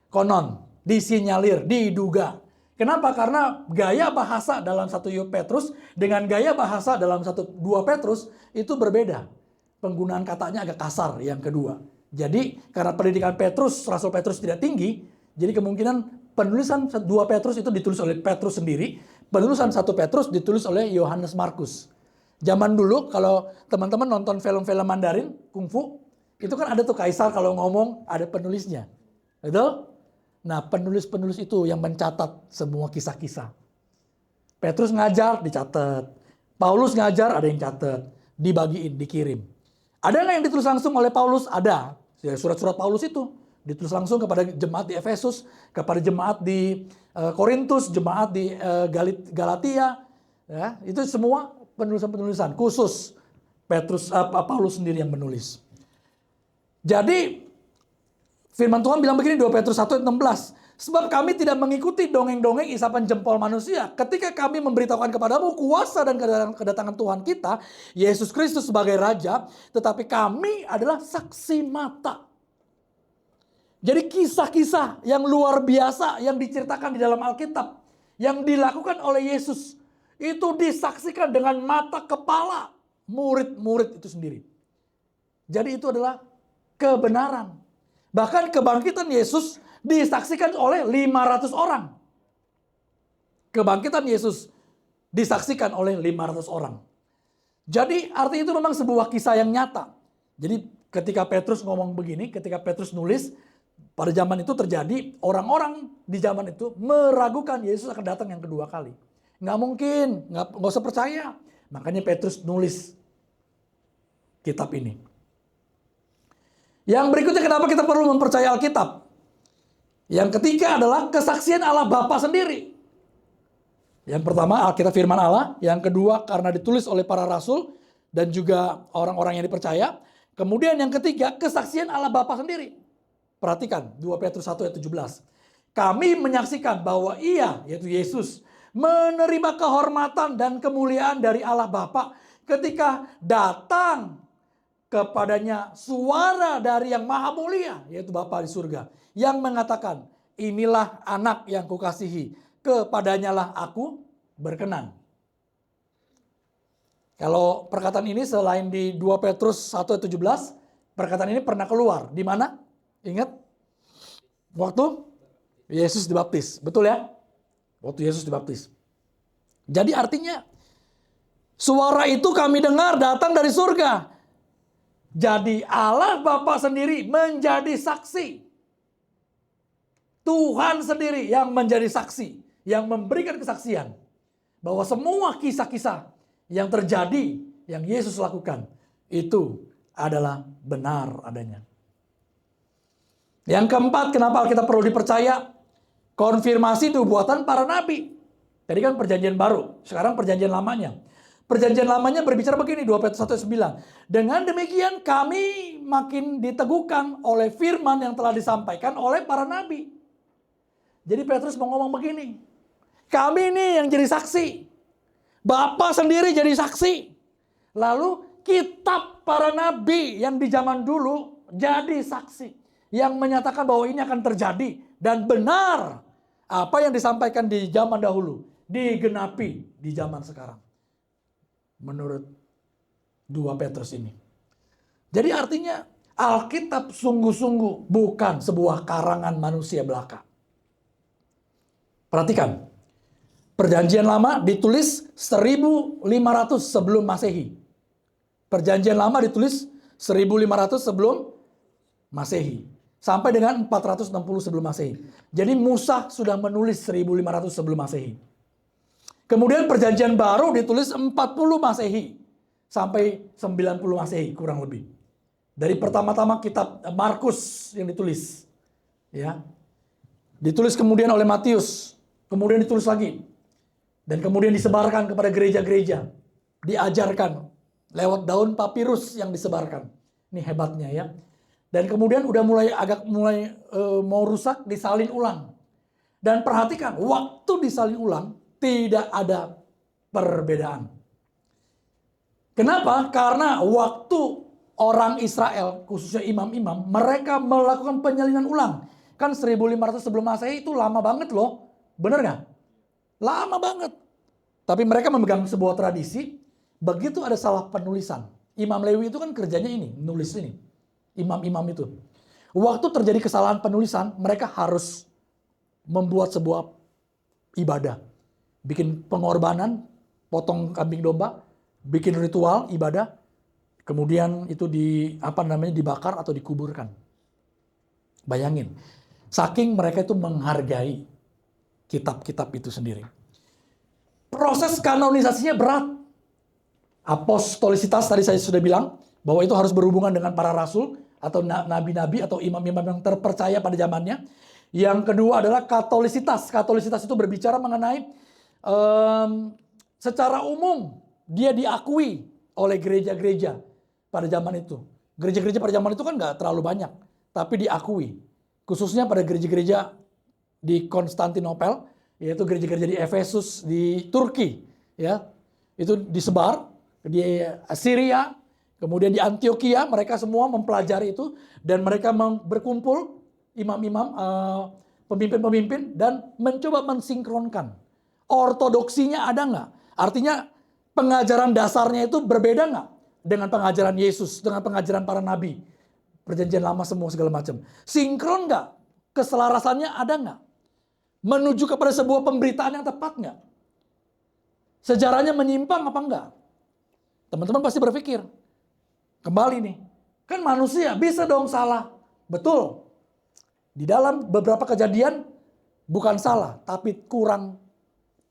Konon, disinyalir, diduga. Kenapa? Karena gaya bahasa dalam 1 Petrus dengan gaya bahasa dalam 2 Petrus itu berbeda. Penggunaan katanya agak kasar yang kedua. Jadi karena pendidikan Rasul Petrus tidak tinggi, jadi kemungkinan penulisan 2 Petrus itu ditulis oleh Petrus sendiri, penulisan 1 Petrus ditulis oleh Yohanes Markus. Zaman dulu kalau teman-teman nonton film-film Mandarin, kungfu, itu kan ada tuh kaisar kalau ngomong ada penulisnya. Betul? Nah, penulis-penulis itu yang mencatat semua kisah-kisah. Petrus ngajar, dicatat. Paulus ngajar, ada yang catat. Dibagiin, dikirim. Ada nggak yang ditulis langsung oleh Paulus? Ada. Surat-surat Paulus itu ditulis langsung kepada jemaat di Efesus, kepada jemaat di Korintus, jemaat di Galatia. Ya, itu semua penulisan-penulisan khusus Paulus sendiri yang menulis. Jadi firman Tuhan bilang begini 2 Petrus 1 ayat 16. Sebab kami tidak mengikuti dongeng-dongeng isapan jempol manusia. Ketika kami memberitahukan kepadamu kuasa dan kedatangan Tuhan kita, Yesus Kristus sebagai Raja. Tetapi kami adalah saksi mata. Jadi kisah-kisah yang luar biasa yang diceritakan di dalam Alkitab. Yang dilakukan oleh Yesus. Itu disaksikan dengan mata kepala murid-murid itu sendiri. Jadi itu adalah kebenaran. Bahkan kebangkitan Yesus disaksikan oleh 500 orang. Kebangkitan Yesus disaksikan oleh 500 orang. Jadi artinya itu memang sebuah kisah yang nyata. Jadi ketika Petrus ngomong begini, ketika Petrus nulis, pada zaman itu terjadi orang-orang di zaman itu meragukan Yesus akan datang yang kedua kali. Nggak mungkin, nggak usah percaya. Makanya Petrus nulis kitab ini. Yang berikutnya kenapa kita perlu mempercayai Alkitab? Yang ketiga adalah kesaksian Allah Bapa sendiri. Yang pertama Alkitab firman Allah. Yang kedua karena ditulis oleh para rasul dan juga orang-orang yang dipercaya. Kemudian yang ketiga kesaksian Allah Bapa sendiri. Perhatikan 2 Petrus 1 ayat 17. Kami menyaksikan bahwa ia, yaitu Yesus, menerima kehormatan dan kemuliaan dari Allah Bapa ketika datang kepadanya suara dari yang maha mulia, yaitu Bapa di surga, yang mengatakan, inilah anak yang kukasihi, kepadanyalah aku berkenan. Kalau perkataan ini selain di 2 Petrus 1 ayat 17, perkataan ini pernah keluar. Di mana? Ingat? Waktu Yesus dibaptis. Betul ya? Waktu Yesus dibaptis. Jadi artinya, suara itu kami dengar datang dari surga. Jadi Allah Bapa sendiri menjadi saksi. Tuhan sendiri yang menjadi saksi. Yang memberikan kesaksian. Bahwa semua kisah-kisah yang terjadi, yang Yesus lakukan, itu adalah benar adanya. Yang keempat, kenapa kita perlu dipercaya? Konfirmasi nubuatan para nabi. Tadi kan perjanjian baru, sekarang perjanjian lamanya. Perjanjian lamanya berbicara begini, 2 Petrus 1 ayat 9. Dengan demikian kami makin diteguhkan oleh firman yang telah disampaikan oleh para nabi. Jadi Petrus mau ngomong begini. Kami ini yang jadi saksi. Bapa sendiri jadi saksi. Lalu kitab para nabi yang di zaman dulu jadi saksi. Yang menyatakan bahwa ini akan terjadi. Dan benar apa yang disampaikan di zaman dahulu digenapi di zaman sekarang. Menurut 2 Petrus ini. Jadi artinya Alkitab sungguh-sungguh bukan sebuah karangan manusia belaka. Perhatikan. Perjanjian lama ditulis 1500 sebelum Masehi. Perjanjian lama ditulis 1500 sebelum Masehi. Sampai dengan 460 sebelum Masehi. Jadi Musa sudah menulis 1500 sebelum Masehi. Kemudian perjanjian baru ditulis 40 Masehi. Sampai 90 Masehi kurang lebih. Dari pertama-tama kitab Markus yang ditulis. Ya. Ditulis kemudian oleh Matius. Kemudian ditulis lagi. Dan kemudian disebarkan kepada gereja-gereja. Diajarkan lewat daun papirus yang disebarkan. Ini hebatnya ya. Dan kemudian udah agak mulai mau rusak, disalin ulang. Dan perhatikan, waktu disalin ulang tidak ada perbedaan. Kenapa? Karena waktu orang Israel, khususnya imam-imam, mereka melakukan penyalinan ulang. Kan 1500 sebelum Masehi itu lama banget loh. Bener gak? Lama banget. Tapi mereka memegang sebuah tradisi, begitu ada salah penulisan. Imam Lewi itu kan kerjanya ini, nulis ini. Imam-imam itu. Waktu terjadi kesalahan penulisan, mereka harus membuat sebuah ibadah. Bikin pengorbanan, potong kambing domba, bikin ritual ibadah, kemudian itu dibakar atau dikuburkan. Bayangin, saking mereka itu menghargai kitab-kitab itu sendiri. Proses kanonisasinya berat. Apostolisitas tadi saya sudah bilang bahwa itu harus berhubungan dengan para rasul atau nabi-nabi atau imam-imam yang terpercaya pada zamannya. Yang kedua adalah katolisitas. Katolisitas itu berbicara mengenai secara umum dia diakui oleh gereja-gereja pada zaman itu. Gereja-gereja pada zaman itu kan nggak terlalu banyak, tapi diakui. Khususnya pada gereja-gereja di Konstantinopel, yaitu gereja-gereja di Efesus, di Turki, ya itu disebar di Syria, kemudian di Antioquia, mereka semua mempelajari itu dan mereka berkumpul imam-imam, pemimpin-pemimpin dan mencoba mensinkronkan. Ortodoksinya ada nggak? Artinya pengajaran dasarnya itu berbeda nggak dengan pengajaran Yesus, dengan pengajaran para nabi, perjanjian lama semua segala macam. Sinkron nggak? Keselarasannya ada nggak? Menuju kepada sebuah pemberitaan yang tepat nggak? Sejarahnya menyimpang apa enggak? Teman-teman pasti berpikir, kembali nih, kan manusia bisa dong salah. Betul. Di dalam beberapa kejadian bukan salah, tapi kurang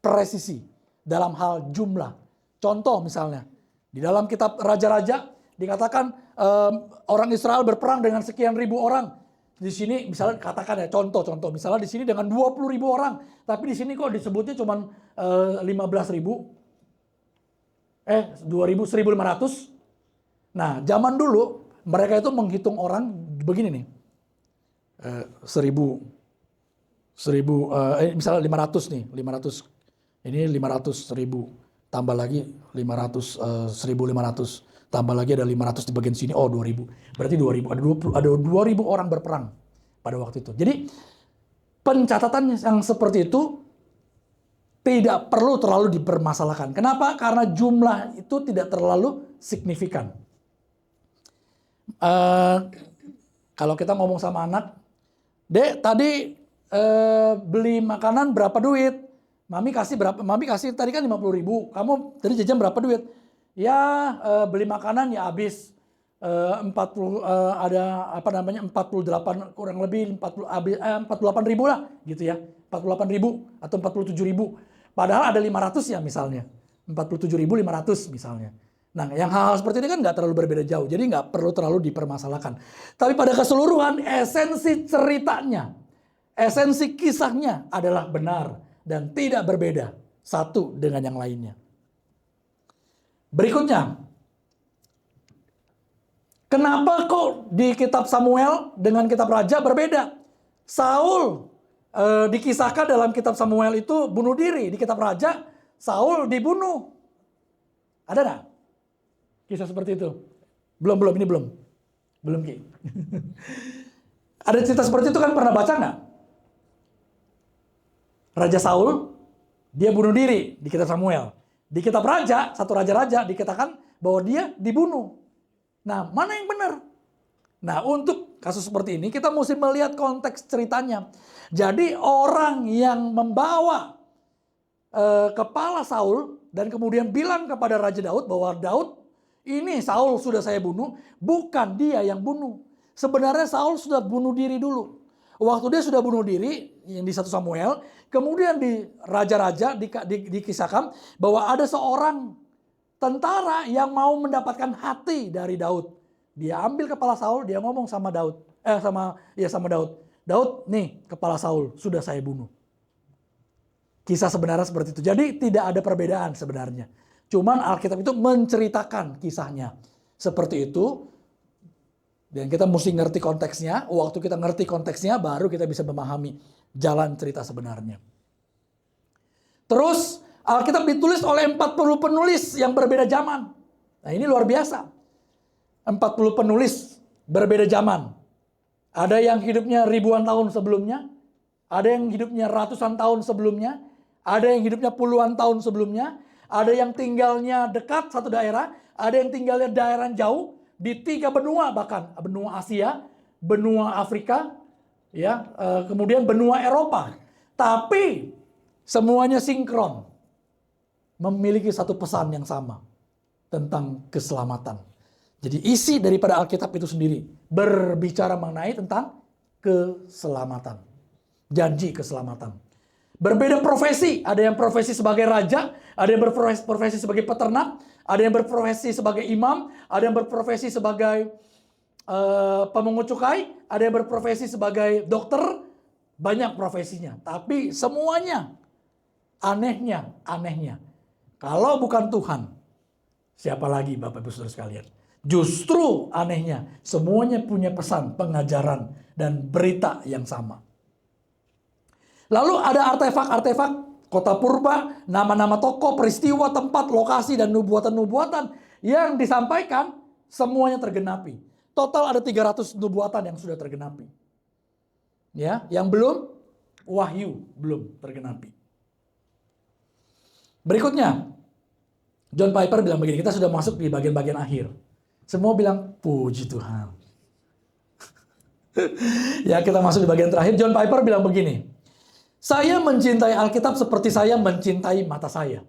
presisi dalam hal jumlah. Contoh misalnya, di dalam kitab Raja-Raja dikatakan orang Israel berperang dengan sekian ribu orang. Di sini misalnya katakan ya contoh misalnya di sini dengan 20.000 orang, tapi di sini kok disebutnya cuma 15.000, 2.000, 1.500. Nah zaman dulu mereka itu menghitung orang begini nih, Misalnya 500 nih, 500. Ini 500.000, tambah lagi 500, 1.500, tambah lagi ada 500 di bagian sini, 2.000. Berarti 2.000, ada 2.000 orang berperang pada waktu itu. Jadi pencatatan yang seperti itu tidak perlu terlalu dipermasalahkan. Kenapa? Karena jumlah itu tidak terlalu signifikan. Kalau kita ngomong sama anak, Dek, tadi beli makanan berapa duit? Mami kasih berapa? Mami kasih tadi kan 50.000. Kamu tadi jajan berapa duit? Ya beli makanan ya habis 40 ada 48 kurang lebih 48.000 lah gitu ya. 48.000 atau 47.000. Padahal ada 500 ya misalnya. 47.500 misalnya. Nah, yang hal-hal seperti ini kan nggak terlalu berbeda jauh. Jadi nggak perlu terlalu dipermasalahkan. Tapi pada keseluruhan esensi ceritanya, esensi kisahnya adalah benar dan tidak berbeda satu dengan yang lainnya. Berikutnya, kenapa kok di kitab Samuel dengan kitab Raja berbeda? Saul dikisahkan dalam kitab Samuel itu bunuh diri, di kitab Raja Saul dibunuh. Ada nggak kisah seperti itu? Belum, ini belum. Belum, Ki. Ada cerita seperti itu kan pernah baca nggak? Raja Saul, dia bunuh diri di kitab Samuel. Di kitab Raja, satu raja-raja dikatakan bahwa dia dibunuh. Nah, mana yang benar? Nah, untuk kasus seperti ini kita mesti melihat konteks ceritanya. Jadi orang yang membawa kepala Saul dan kemudian bilang kepada Raja Daud bahwa Daud, ini Saul sudah saya bunuh, bukan dia yang bunuh. Sebenarnya Saul sudah bunuh diri dulu. Waktu dia sudah bunuh diri, yang di 1 Samuel, kemudian di Raja-Raja dikisahkan bahwa ada seorang tentara yang mau mendapatkan hati dari Daud. Dia ambil kepala Saul, dia ngomong sama Daud, sama Daud. Daud, nih kepala Saul sudah saya bunuh. Kisah sebenarnya seperti itu. Jadi tidak ada perbedaan sebenarnya. Cuman Alkitab itu menceritakan kisahnya seperti itu. Dan kita mesti ngerti konteksnya. Waktu kita ngerti konteksnya, baru kita bisa memahami jalan cerita sebenarnya. Terus, Alkitab ditulis oleh 40 penulis yang berbeda zaman. Nah, ini luar biasa. 40 penulis berbeda zaman. Ada yang hidupnya ribuan tahun sebelumnya. Ada yang hidupnya ratusan tahun sebelumnya. Ada yang hidupnya puluhan tahun sebelumnya. Ada yang tinggalnya dekat satu daerah. Ada yang tinggalnya daerah jauh. Di 3 benua bahkan, benua Asia, benua Afrika, ya, kemudian benua Eropa. Tapi semuanya sinkron, memiliki satu pesan yang sama tentang keselamatan. Jadi isi daripada Alkitab itu sendiri berbicara mengenai tentang keselamatan, janji keselamatan. Berbeda profesi, ada yang profesi sebagai raja, ada yang berprofesi sebagai peternak, ada yang berprofesi sebagai imam, ada yang berprofesi sebagai pemungut cukai, ada yang berprofesi sebagai dokter, banyak profesinya. Tapi semuanya anehnya, kalau bukan Tuhan, siapa lagi Bapak Ibu Saudara sekalian? Justru anehnya, semuanya punya pesan, pengajaran, dan berita yang sama. Lalu ada artefak-artefak kota purba, nama-nama tokoh, peristiwa, tempat, lokasi, dan nubuatan-nubuatan yang disampaikan semuanya tergenapi. Total ada 300 nubuatan yang sudah tergenapi. Ya, yang belum, wahyu belum tergenapi. Berikutnya, John Piper bilang begini, kita sudah masuk di bagian-bagian akhir. Semua bilang, puji Tuhan. Ya, kita masuk di bagian terakhir. John Piper bilang begini, saya mencintai Alkitab seperti saya mencintai mata saya.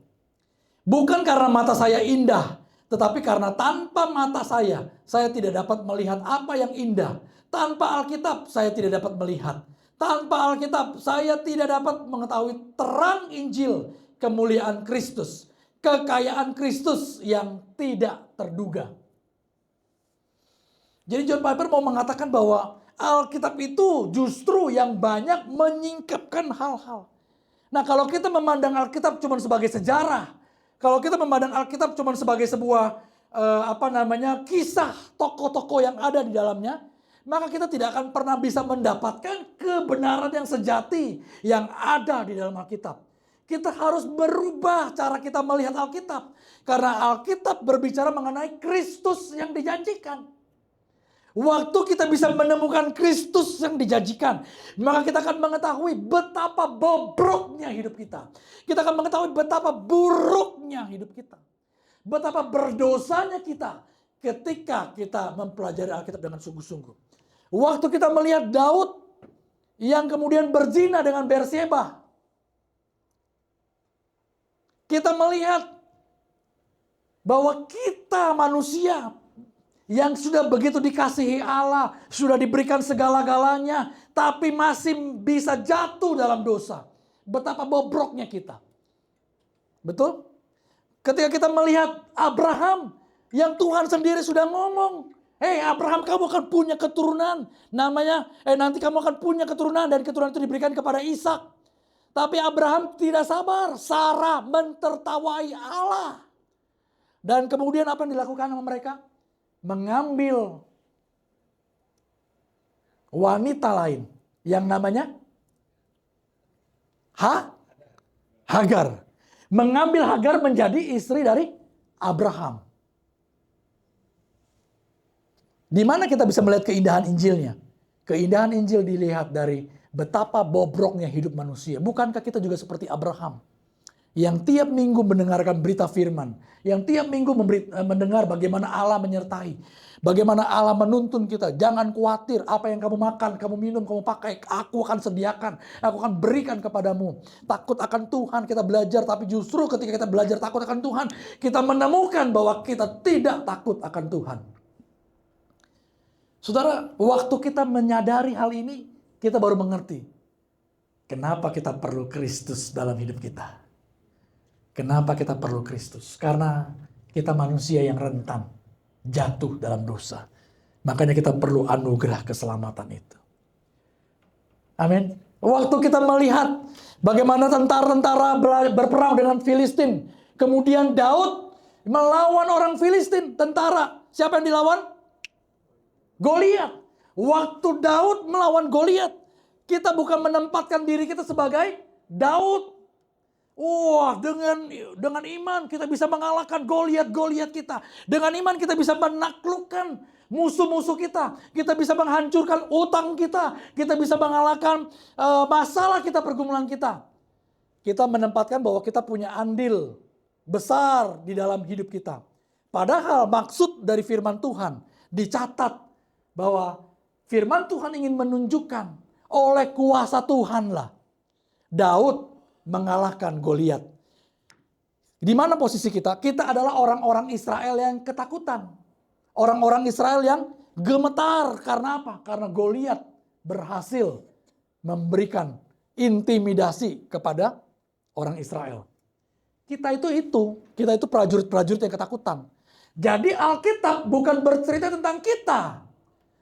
Bukan karena mata saya indah, tetapi karena tanpa mata saya tidak dapat melihat apa yang indah. Tanpa Alkitab, saya tidak dapat melihat. Tanpa Alkitab, saya tidak dapat mengetahui terang Injil, kemuliaan Kristus, kekayaan Kristus yang tidak terduga. Jadi John Piper mau mengatakan bahwa Alkitab itu justru yang banyak menyingkapkan hal-hal. Nah, kalau kita memandang Alkitab cuma sebagai sejarah, kalau kita memandang Alkitab cuma sebagai sebuah kisah tokoh-tokoh yang ada di dalamnya, maka kita tidak akan pernah bisa mendapatkan kebenaran yang sejati yang ada di dalam Alkitab. Kita harus berubah cara kita melihat Alkitab. Karena Alkitab berbicara mengenai Kristus yang dijanjikan. Waktu kita bisa menemukan Kristus yang dijanjikan, maka kita akan mengetahui betapa bobroknya hidup kita. Kita akan mengetahui betapa buruknya hidup kita. Betapa berdosanya kita ketika kita mempelajari Alkitab dengan sungguh-sungguh. Waktu kita melihat Daud yang kemudian berzina dengan Bathsheba, kita melihat bahwa kita manusia yang sudah begitu dikasihi Allah, sudah diberikan segala-galanya, tapi masih bisa jatuh dalam dosa. Betapa bobroknya kita. Betul? Ketika kita melihat Abraham yang Tuhan sendiri sudah ngomong, "Hei Abraham, kamu akan punya keturunan. Nanti kamu akan punya keturunan dan keturunan itu diberikan kepada Ishak." Tapi Abraham tidak sabar. Sarah mentertawai Allah. Dan kemudian apa yang dilakukan sama mereka? Mengambil wanita lain yang namanya Hagar. Mengambil Hagar menjadi istri dari Abraham. Di mana kita bisa melihat keindahan Injilnya? Keindahan Injil dilihat dari betapa bobroknya hidup manusia. Bukankah kita juga seperti Abraham? Yang tiap minggu mendengarkan berita firman. Yang tiap minggu mendengar bagaimana Allah menyertai. Bagaimana Allah menuntun kita. Jangan khawatir apa yang kamu makan, kamu minum, kamu pakai. Aku akan sediakan. Aku akan berikan kepadamu. Takut akan Tuhan kita belajar. Tapi justru ketika kita belajar takut akan Tuhan, kita menemukan bahwa kita tidak takut akan Tuhan. Saudara, waktu kita menyadari hal ini, kita baru mengerti kenapa kita perlu Kristus dalam hidup kita. Kenapa kita perlu Kristus? Karena kita manusia yang rentan jatuh dalam dosa. Makanya kita perlu anugerah keselamatan itu. Amin. Waktu kita melihat bagaimana tentara-tentara berperang dengan Filistin. Kemudian Daud melawan orang Filistin, tentara. Siapa yang dilawan? Goliat. Waktu Daud melawan Goliat, kita bukan menempatkan diri kita sebagai Daud. Wah, dengan iman kita bisa mengalahkan Goliat kita. Dengan iman kita bisa menaklukkan musuh-musuh kita. Kita bisa menghancurkan utang kita. Kita bisa mengalahkan masalah kita, pergumulan kita. Kita menempatkan bahwa kita punya andil besar di dalam hidup kita. Padahal maksud dari firman Tuhan dicatat bahwa firman Tuhan ingin menunjukkan oleh kuasa Tuhanlah Daud mengalahkan Goliat. Di mana posisi kita? Kita adalah orang-orang Israel yang ketakutan. Orang-orang Israel yang gemetar. Karena apa? Karena Goliat berhasil memberikan intimidasi kepada orang Israel. Kita itu prajurit-prajurit yang ketakutan. Jadi Alkitab bukan bercerita tentang kita.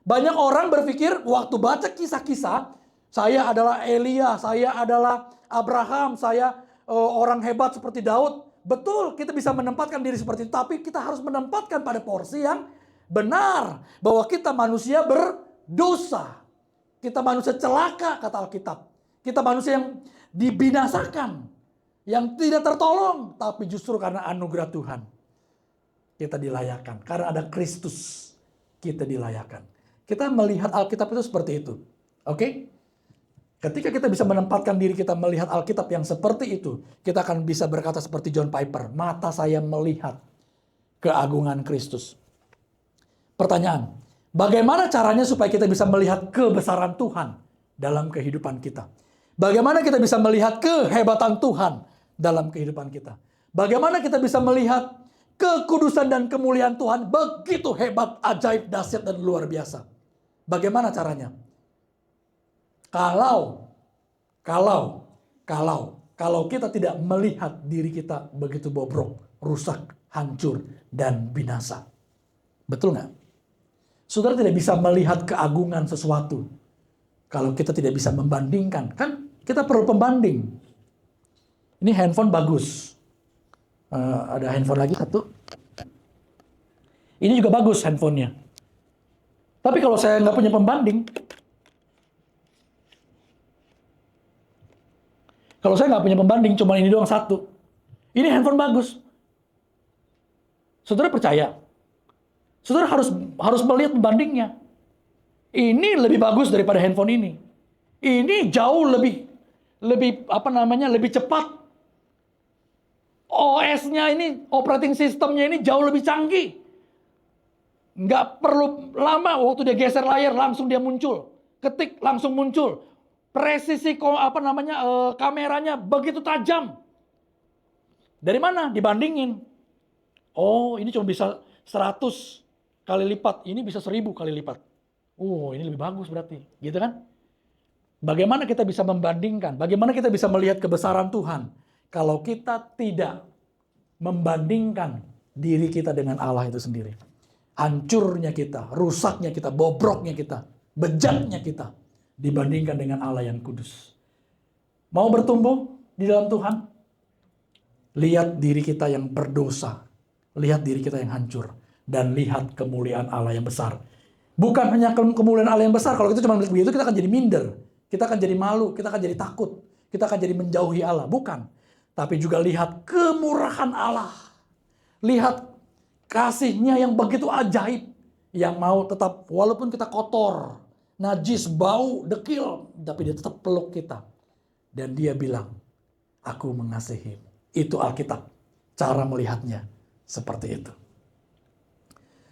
Banyak orang berpikir waktu baca kisah-kisah, saya adalah Elia, saya adalah Abraham, saya orang hebat seperti Daud. Betul, kita bisa menempatkan diri seperti itu, tapi kita harus menempatkan pada porsi yang benar. Bahwa kita manusia berdosa. Kita manusia celaka, kata Alkitab. Kita manusia yang dibinasakan, yang tidak tertolong, tapi justru karena anugerah Tuhan kita dilayakkan. Karena ada Kristus, kita dilayakkan. Kita melihat Alkitab itu seperti itu. Oke? Ketika kita bisa menempatkan diri kita melihat Alkitab yang seperti itu, kita akan bisa berkata seperti John Piper, mata saya melihat keagungan Kristus. Pertanyaan, bagaimana caranya supaya kita bisa melihat kebesaran Tuhan dalam kehidupan kita? Bagaimana kita bisa melihat kehebatan Tuhan dalam kehidupan kita? Bagaimana kita bisa melihat kekudusan dan kemuliaan Tuhan begitu hebat, ajaib, dahsyat, dan luar biasa? Bagaimana caranya? Kalau kita tidak melihat diri kita begitu bobrok, rusak, hancur, dan binasa. Betul nggak? Saudara tidak bisa melihat keagungan sesuatu kalau kita tidak bisa membandingkan. Kan kita perlu pembanding. Ini handphone bagus. Ada handphone lagi satu. Ini juga bagus handphonenya. Tapi kalau saya nggak punya pembanding, cuma ini doang satu. Ini handphone bagus. Saudara percaya? Saudara harus melihat pembandingnya. Ini lebih bagus daripada handphone ini. Ini jauh lebih cepat. OS-nya ini, operating system-nya ini jauh lebih canggih. Nggak perlu lama waktu dia geser layar langsung dia muncul. Ketik langsung muncul. Presisi kameranya begitu tajam. Dari mana? Dibandingin. Oh, ini cuma bisa 100 kali lipat, ini bisa 1000 kali lipat. Oh, ini lebih bagus berarti, gitu kan? Bagaimana kita bisa membandingkan? Bagaimana kita bisa melihat kebesaran Tuhan kalau kita tidak membandingkan diri kita dengan Allah itu sendiri? Hancurnya kita, rusaknya kita, bobroknya kita, bejatnya kita dibandingkan dengan Allah yang kudus. Mau bertumbuh di dalam Tuhan? Lihat diri kita yang berdosa, lihat diri kita yang hancur, dan lihat kemuliaan Allah yang besar. Bukan hanya kemuliaan Allah yang besar, kalau kita cuma melihat begitu kita akan jadi minder, kita akan jadi malu, kita akan jadi takut, kita akan jadi menjauhi Allah. Bukan. Tapi juga lihat kemurahan Allah. Lihat kasih-Nya yang begitu ajaib, yang mau tetap walaupun kita kotor, najis, bau, dekil, tapi dia tetap peluk kita. Dan dia bilang, aku mengasihi. Itu Alkitab. Cara melihatnya seperti itu.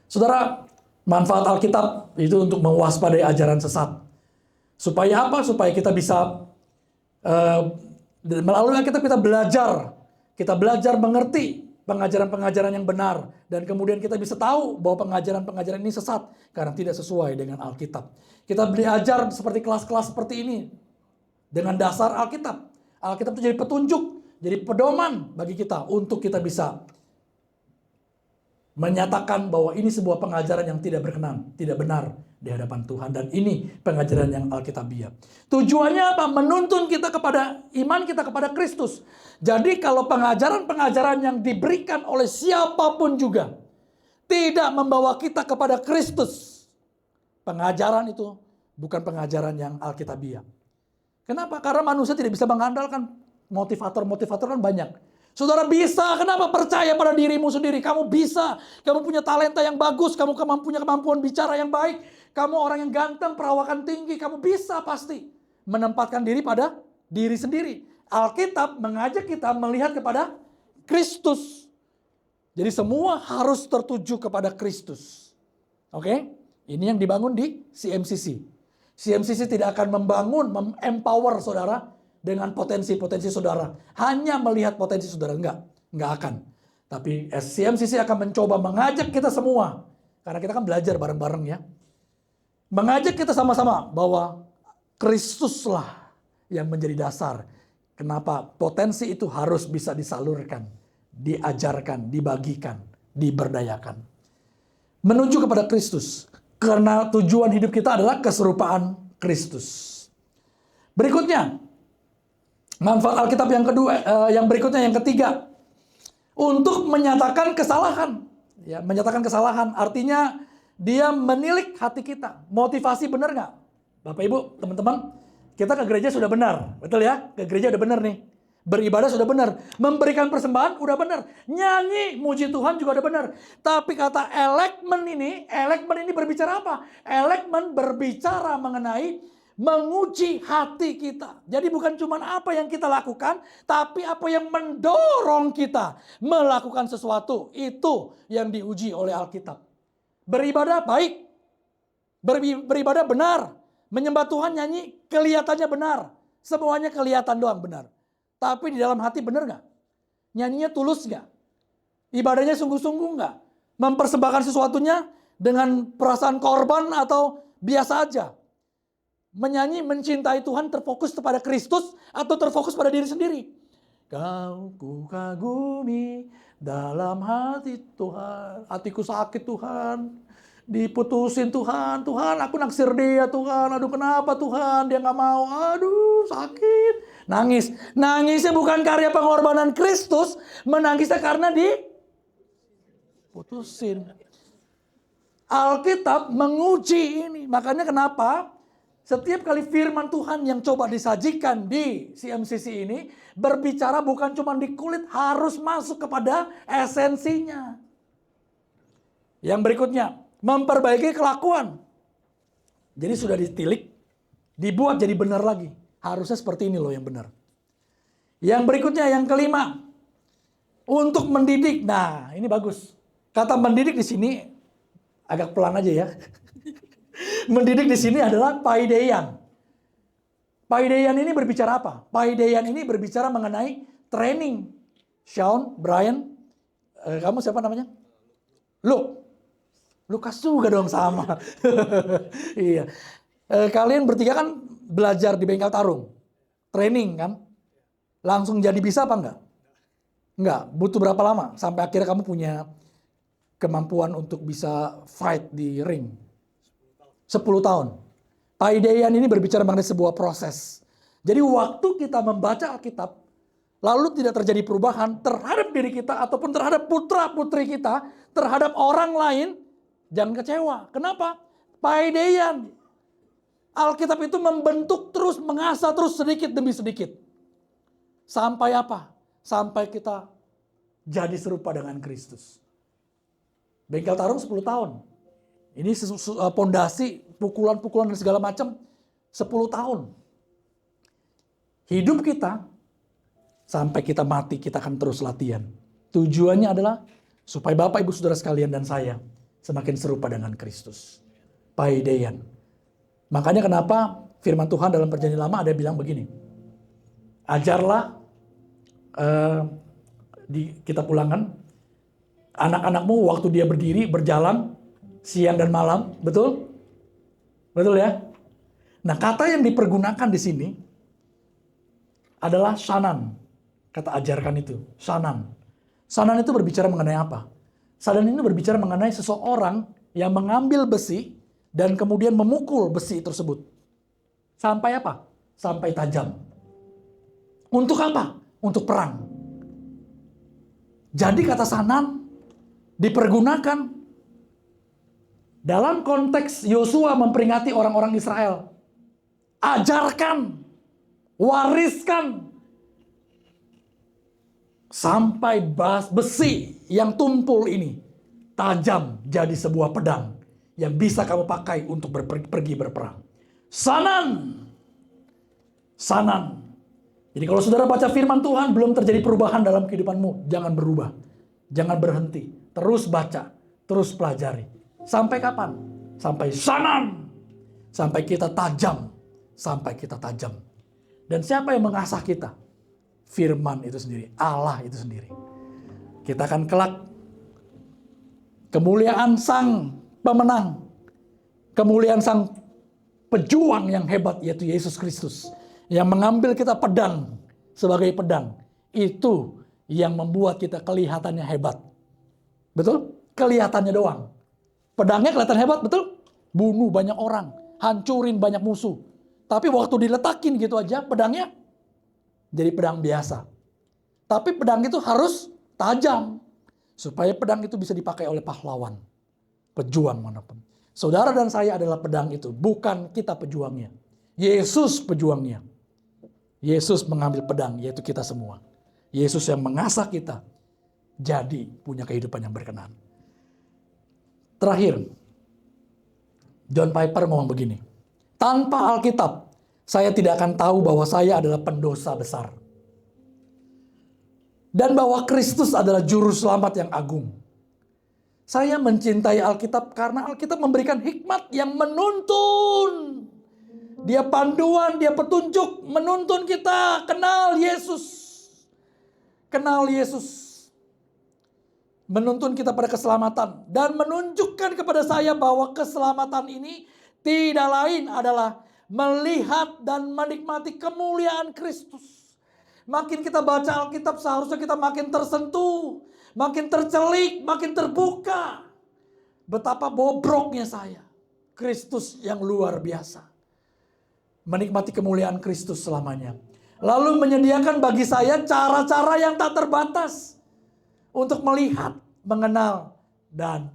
Saudara, manfaat Alkitab itu untuk mewaspadai ajaran sesat. Supaya apa? Supaya kita bisa melalui Alkitab kita belajar mengerti pengajaran-pengajaran yang benar, dan kemudian kita bisa tahu bahwa pengajaran-pengajaran ini sesat karena tidak sesuai dengan Alkitab. Kita belajar seperti kelas-kelas seperti ini dengan dasar Alkitab. Alkitab itu jadi petunjuk, jadi pedoman bagi kita untuk kita bisa menyatakan bahwa ini sebuah pengajaran yang tidak berkenan, tidak benar di hadapan Tuhan, dan ini pengajaran yang Alkitabiah. Tujuannya apa? Menuntun kita kepada iman kita kepada Kristus. Jadi kalau pengajaran-pengajaran yang diberikan oleh siapapun juga tidak membawa kita kepada Kristus, pengajaran itu bukan pengajaran yang Alkitabiah. Kenapa? Karena manusia tidak bisa mengandalkan motivator-motivator kan banyak. Saudara bisa, kenapa percaya pada dirimu sendiri? Kamu bisa, kamu punya talenta yang bagus, kamu punya kemampuan bicara yang baik, kamu orang yang ganteng, perawakan tinggi, kamu bisa pasti menempatkan diri pada diri sendiri. Alkitab mengajak kita melihat kepada Kristus. Jadi semua harus tertuju kepada Kristus. Oke? Ini yang dibangun di CMCC. CMCC tidak akan empower saudara dengan potensi-potensi saudara. Hanya melihat potensi saudara. Enggak akan. Tapi CMCC akan mencoba mengajak kita semua. Karena kita kan belajar bareng-bareng ya. Mengajak kita sama-sama bahwa Kristuslah yang menjadi dasar. Kenapa potensi itu harus bisa disalurkan, diajarkan, dibagikan, diberdayakan. Menuju kepada Kristus. Karena tujuan hidup kita adalah keserupaan Kristus. Berikutnya, manfaat Alkitab yang berikutnya, yang ketiga, untuk menyatakan kesalahan. Ya, menyatakan kesalahan artinya dia menilik hati kita. Motivasi benar nggak? Bapak Ibu, teman-teman, kita ke gereja sudah benar, betul ya? Ke gereja udah benar nih. Beribadah sudah benar, memberikan persembahan udah benar, nyanyi muji Tuhan juga udah benar. Tapi kata elektmen ini berbicara apa? Elektmen berbicara mengenai menguji hati kita. Jadi bukan cuma apa yang kita lakukan, tapi apa yang mendorong kita melakukan sesuatu. Itu yang diuji oleh Alkitab. Beribadah baik, beribadah benar, menyembah Tuhan, nyanyi kelihatannya benar, semuanya kelihatan doang benar. Tapi di dalam hati benar gak? Nyanyinya tulus gak? Ibadahnya sungguh-sungguh gak? Mempersembahkan sesuatunya dengan perasaan korban atau biasa aja? Menyanyi, mencintai Tuhan terfokus kepada Kristus atau terfokus pada diri sendiri? Kau ku kagumi dalam hati Tuhan. Hatiku sakit Tuhan. Diputusin Tuhan. Tuhan aku naksir dia Tuhan. Aduh kenapa Tuhan dia gak mau. Aduh sakit. Nangis. Nangisnya bukan karya pengorbanan Kristus. Menangisnya karena diputusin. Alkitab menguji ini. Makanya kenapa setiap kali firman Tuhan yang coba disajikan di CMCC ini berbicara bukan cuma di kulit, harus masuk kepada esensinya. Yang berikutnya, memperbaiki kelakuan. Jadi sudah ditilik, dibuat jadi benar lagi. Harusnya seperti ini loh yang benar. Yang berikutnya, yang kelima, untuk mendidik. Nah, ini bagus. Kata mendidik di sini agak pelan aja ya. Mendidik di sini adalah paideia. Paideia ini berbicara apa? Paideia ini berbicara mengenai training. Sean, Brian, kamu siapa namanya? Lukas juga dong sama. Iya. Kalian bertiga kan belajar di bengkel tarung. Training kan? Langsung jadi bisa apa enggak? Enggak. Butuh berapa lama? Sampai akhirnya kamu punya kemampuan untuk bisa fight di ring. 10 tahun. Paideia ini berbicara mengenai sebuah proses. Jadi waktu kita membaca Alkitab, lalu tidak terjadi perubahan terhadap diri kita ataupun terhadap putra-putri kita, terhadap orang lain, jangan kecewa. Kenapa? Paideia. Alkitab itu membentuk terus, mengasah terus sedikit demi sedikit. Sampai apa? Sampai kita jadi serupa dengan Kristus. Bengkel tarung 10 tahun. Ini pondasi, pukulan-pukulan dan segala macam 10 tahun. Hidup kita sampai kita mati kita akan terus latihan. Tujuannya adalah supaya Bapak Ibu Saudara sekalian dan saya semakin serupa dengan Kristus. Paideia. Makanya kenapa firman Tuhan dalam Perjanjian Lama ada bilang begini. Ajarlah di kitab Ulangan, anak-anakmu waktu dia berdiri berjalan siang dan malam, betul? Betul ya? Nah, kata yang dipergunakan di sini adalah sanan. Kata ajarkan itu, sanan. Sanan itu berbicara mengenai apa? Sanan ini berbicara mengenai seseorang yang mengambil besi dan kemudian memukul besi tersebut. Sampai apa? Sampai tajam. Untuk apa? Untuk perang. Jadi kata sanan dipergunakan dalam konteks Yosua memperingati orang-orang Israel. Ajarkan, wariskan, sampai besi yang tumpul ini tajam jadi sebuah pedang yang bisa kamu pakai untuk pergi berperang. Sanan. Sanan. Jadi kalau saudara baca firman Tuhan belum terjadi perubahan dalam kehidupanmu, jangan berubah. Jangan berhenti. Terus baca, terus pelajari. Sampai kapan? Sampai sanan. Sampai kita tajam. Sampai kita tajam. Dan siapa yang mengasah kita? Firman itu sendiri. Allah itu sendiri. Kita akan kelak kemuliaan sang pemenang. Kemuliaan sang pejuang yang hebat, yaitu Yesus Kristus. Yang mengambil kita pedang sebagai pedang. Itu yang membuat kita kelihatannya hebat. Betul? Kelihatannya doang. Pedangnya kelihatan hebat, betul? Bunuh banyak orang, hancurin banyak musuh. Tapi waktu diletakin gitu aja, pedangnya jadi pedang biasa. Tapi pedang itu harus tajam. Supaya pedang itu bisa dipakai oleh pahlawan. Pejuang manapun. Saudara dan saya adalah pedang itu, bukan kita pejuangnya. Yesus pejuangnya. Yesus mengambil pedang, yaitu kita semua. Yesus yang mengasah kita, jadi punya kehidupan yang berkenan. Terakhir, John Piper ngomong begini. Tanpa Alkitab, saya tidak akan tahu bahwa saya adalah pendosa besar. Dan bahwa Kristus adalah juru selamat yang agung. Saya mencintai Alkitab karena Alkitab memberikan hikmat yang menuntun. Dia panduan, dia petunjuk, menuntun kita kenal Yesus. Kenal Yesus. Menuntun kita pada keselamatan. Dan menunjukkan kepada saya bahwa keselamatan ini tidak lain adalah melihat dan menikmati kemuliaan Kristus. Makin kita baca Alkitab seharusnya kita makin tersentuh. Makin tercelik, makin terbuka. Betapa bobroknya saya. Kristus yang luar biasa. Menikmati kemuliaan Kristus selamanya. Lalu menyediakan bagi saya cara-cara yang tak terbatas. Untuk melihat, mengenal, dan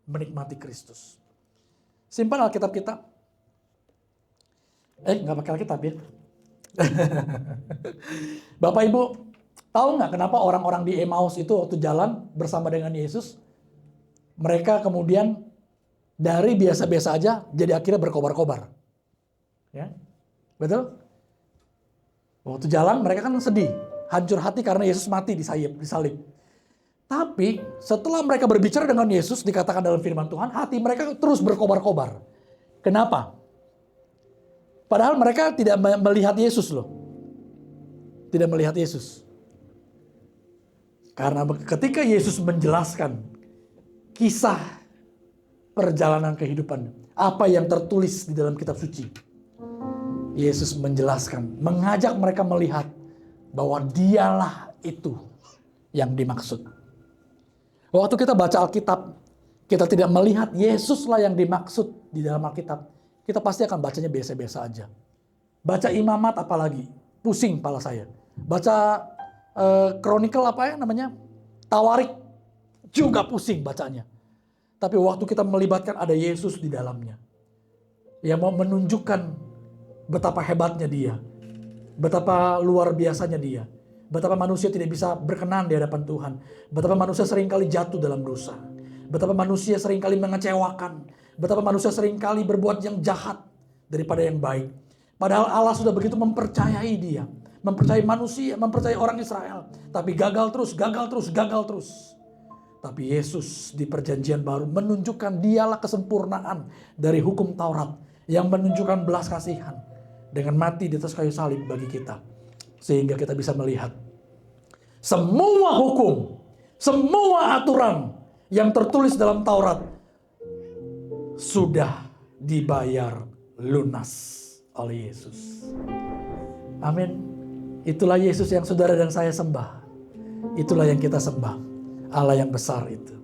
menikmati Kristus. Simpan Alkitab kita. Nggak pakai Alkitab ya. Bapak Ibu, tahu nggak kenapa orang-orang di Emmaus itu waktu jalan bersama dengan Yesus, mereka kemudian dari biasa-biasa aja jadi akhirnya berkobar-kobar. Ya, betul? Waktu jalan mereka kan sedih, hancur hati karena Yesus mati disalib. Tapi setelah mereka berbicara dengan Yesus, dikatakan dalam firman Tuhan, hati mereka terus berkobar-kobar. Kenapa? Padahal mereka tidak melihat Yesus loh. Tidak melihat Yesus. Karena ketika Yesus menjelaskan kisah perjalanan kehidupan, apa yang tertulis di dalam kitab suci, Yesus menjelaskan, mengajak mereka melihat bahwa dialah itu yang dimaksud. Waktu kita baca Alkitab, kita tidak melihat Yesuslah yang dimaksud di dalam Alkitab, kita pasti akan bacanya biasa-biasa aja. Baca Imamat apalagi, pusing kepala saya. Baca Kronikal Tawarik, juga pusing bacanya. Tapi waktu kita melibatkan ada Yesus di dalamnya, yang mau menunjukkan betapa hebatnya dia, betapa luar biasanya dia, betapa manusia tidak bisa berkenan di hadapan Tuhan, betapa manusia seringkali jatuh dalam dosa, betapa manusia seringkali mengecewakan, betapa manusia seringkali berbuat yang jahat daripada yang baik. Padahal Allah sudah begitu mempercayai dia, mempercayai manusia, mempercayai orang Israel, tapi gagal terus. Tapi Yesus di perjanjian baru menunjukkan dialah kesempurnaan dari hukum Taurat yang menunjukkan belas kasihan dengan mati di atas kayu salib bagi kita. Sehingga kita bisa melihat semua hukum, semua aturan yang tertulis dalam Taurat sudah dibayar lunas oleh Yesus. Amin. Itulah Yesus yang saudara dan saya sembah. Itulah yang kita sembah. Allah yang besar itu.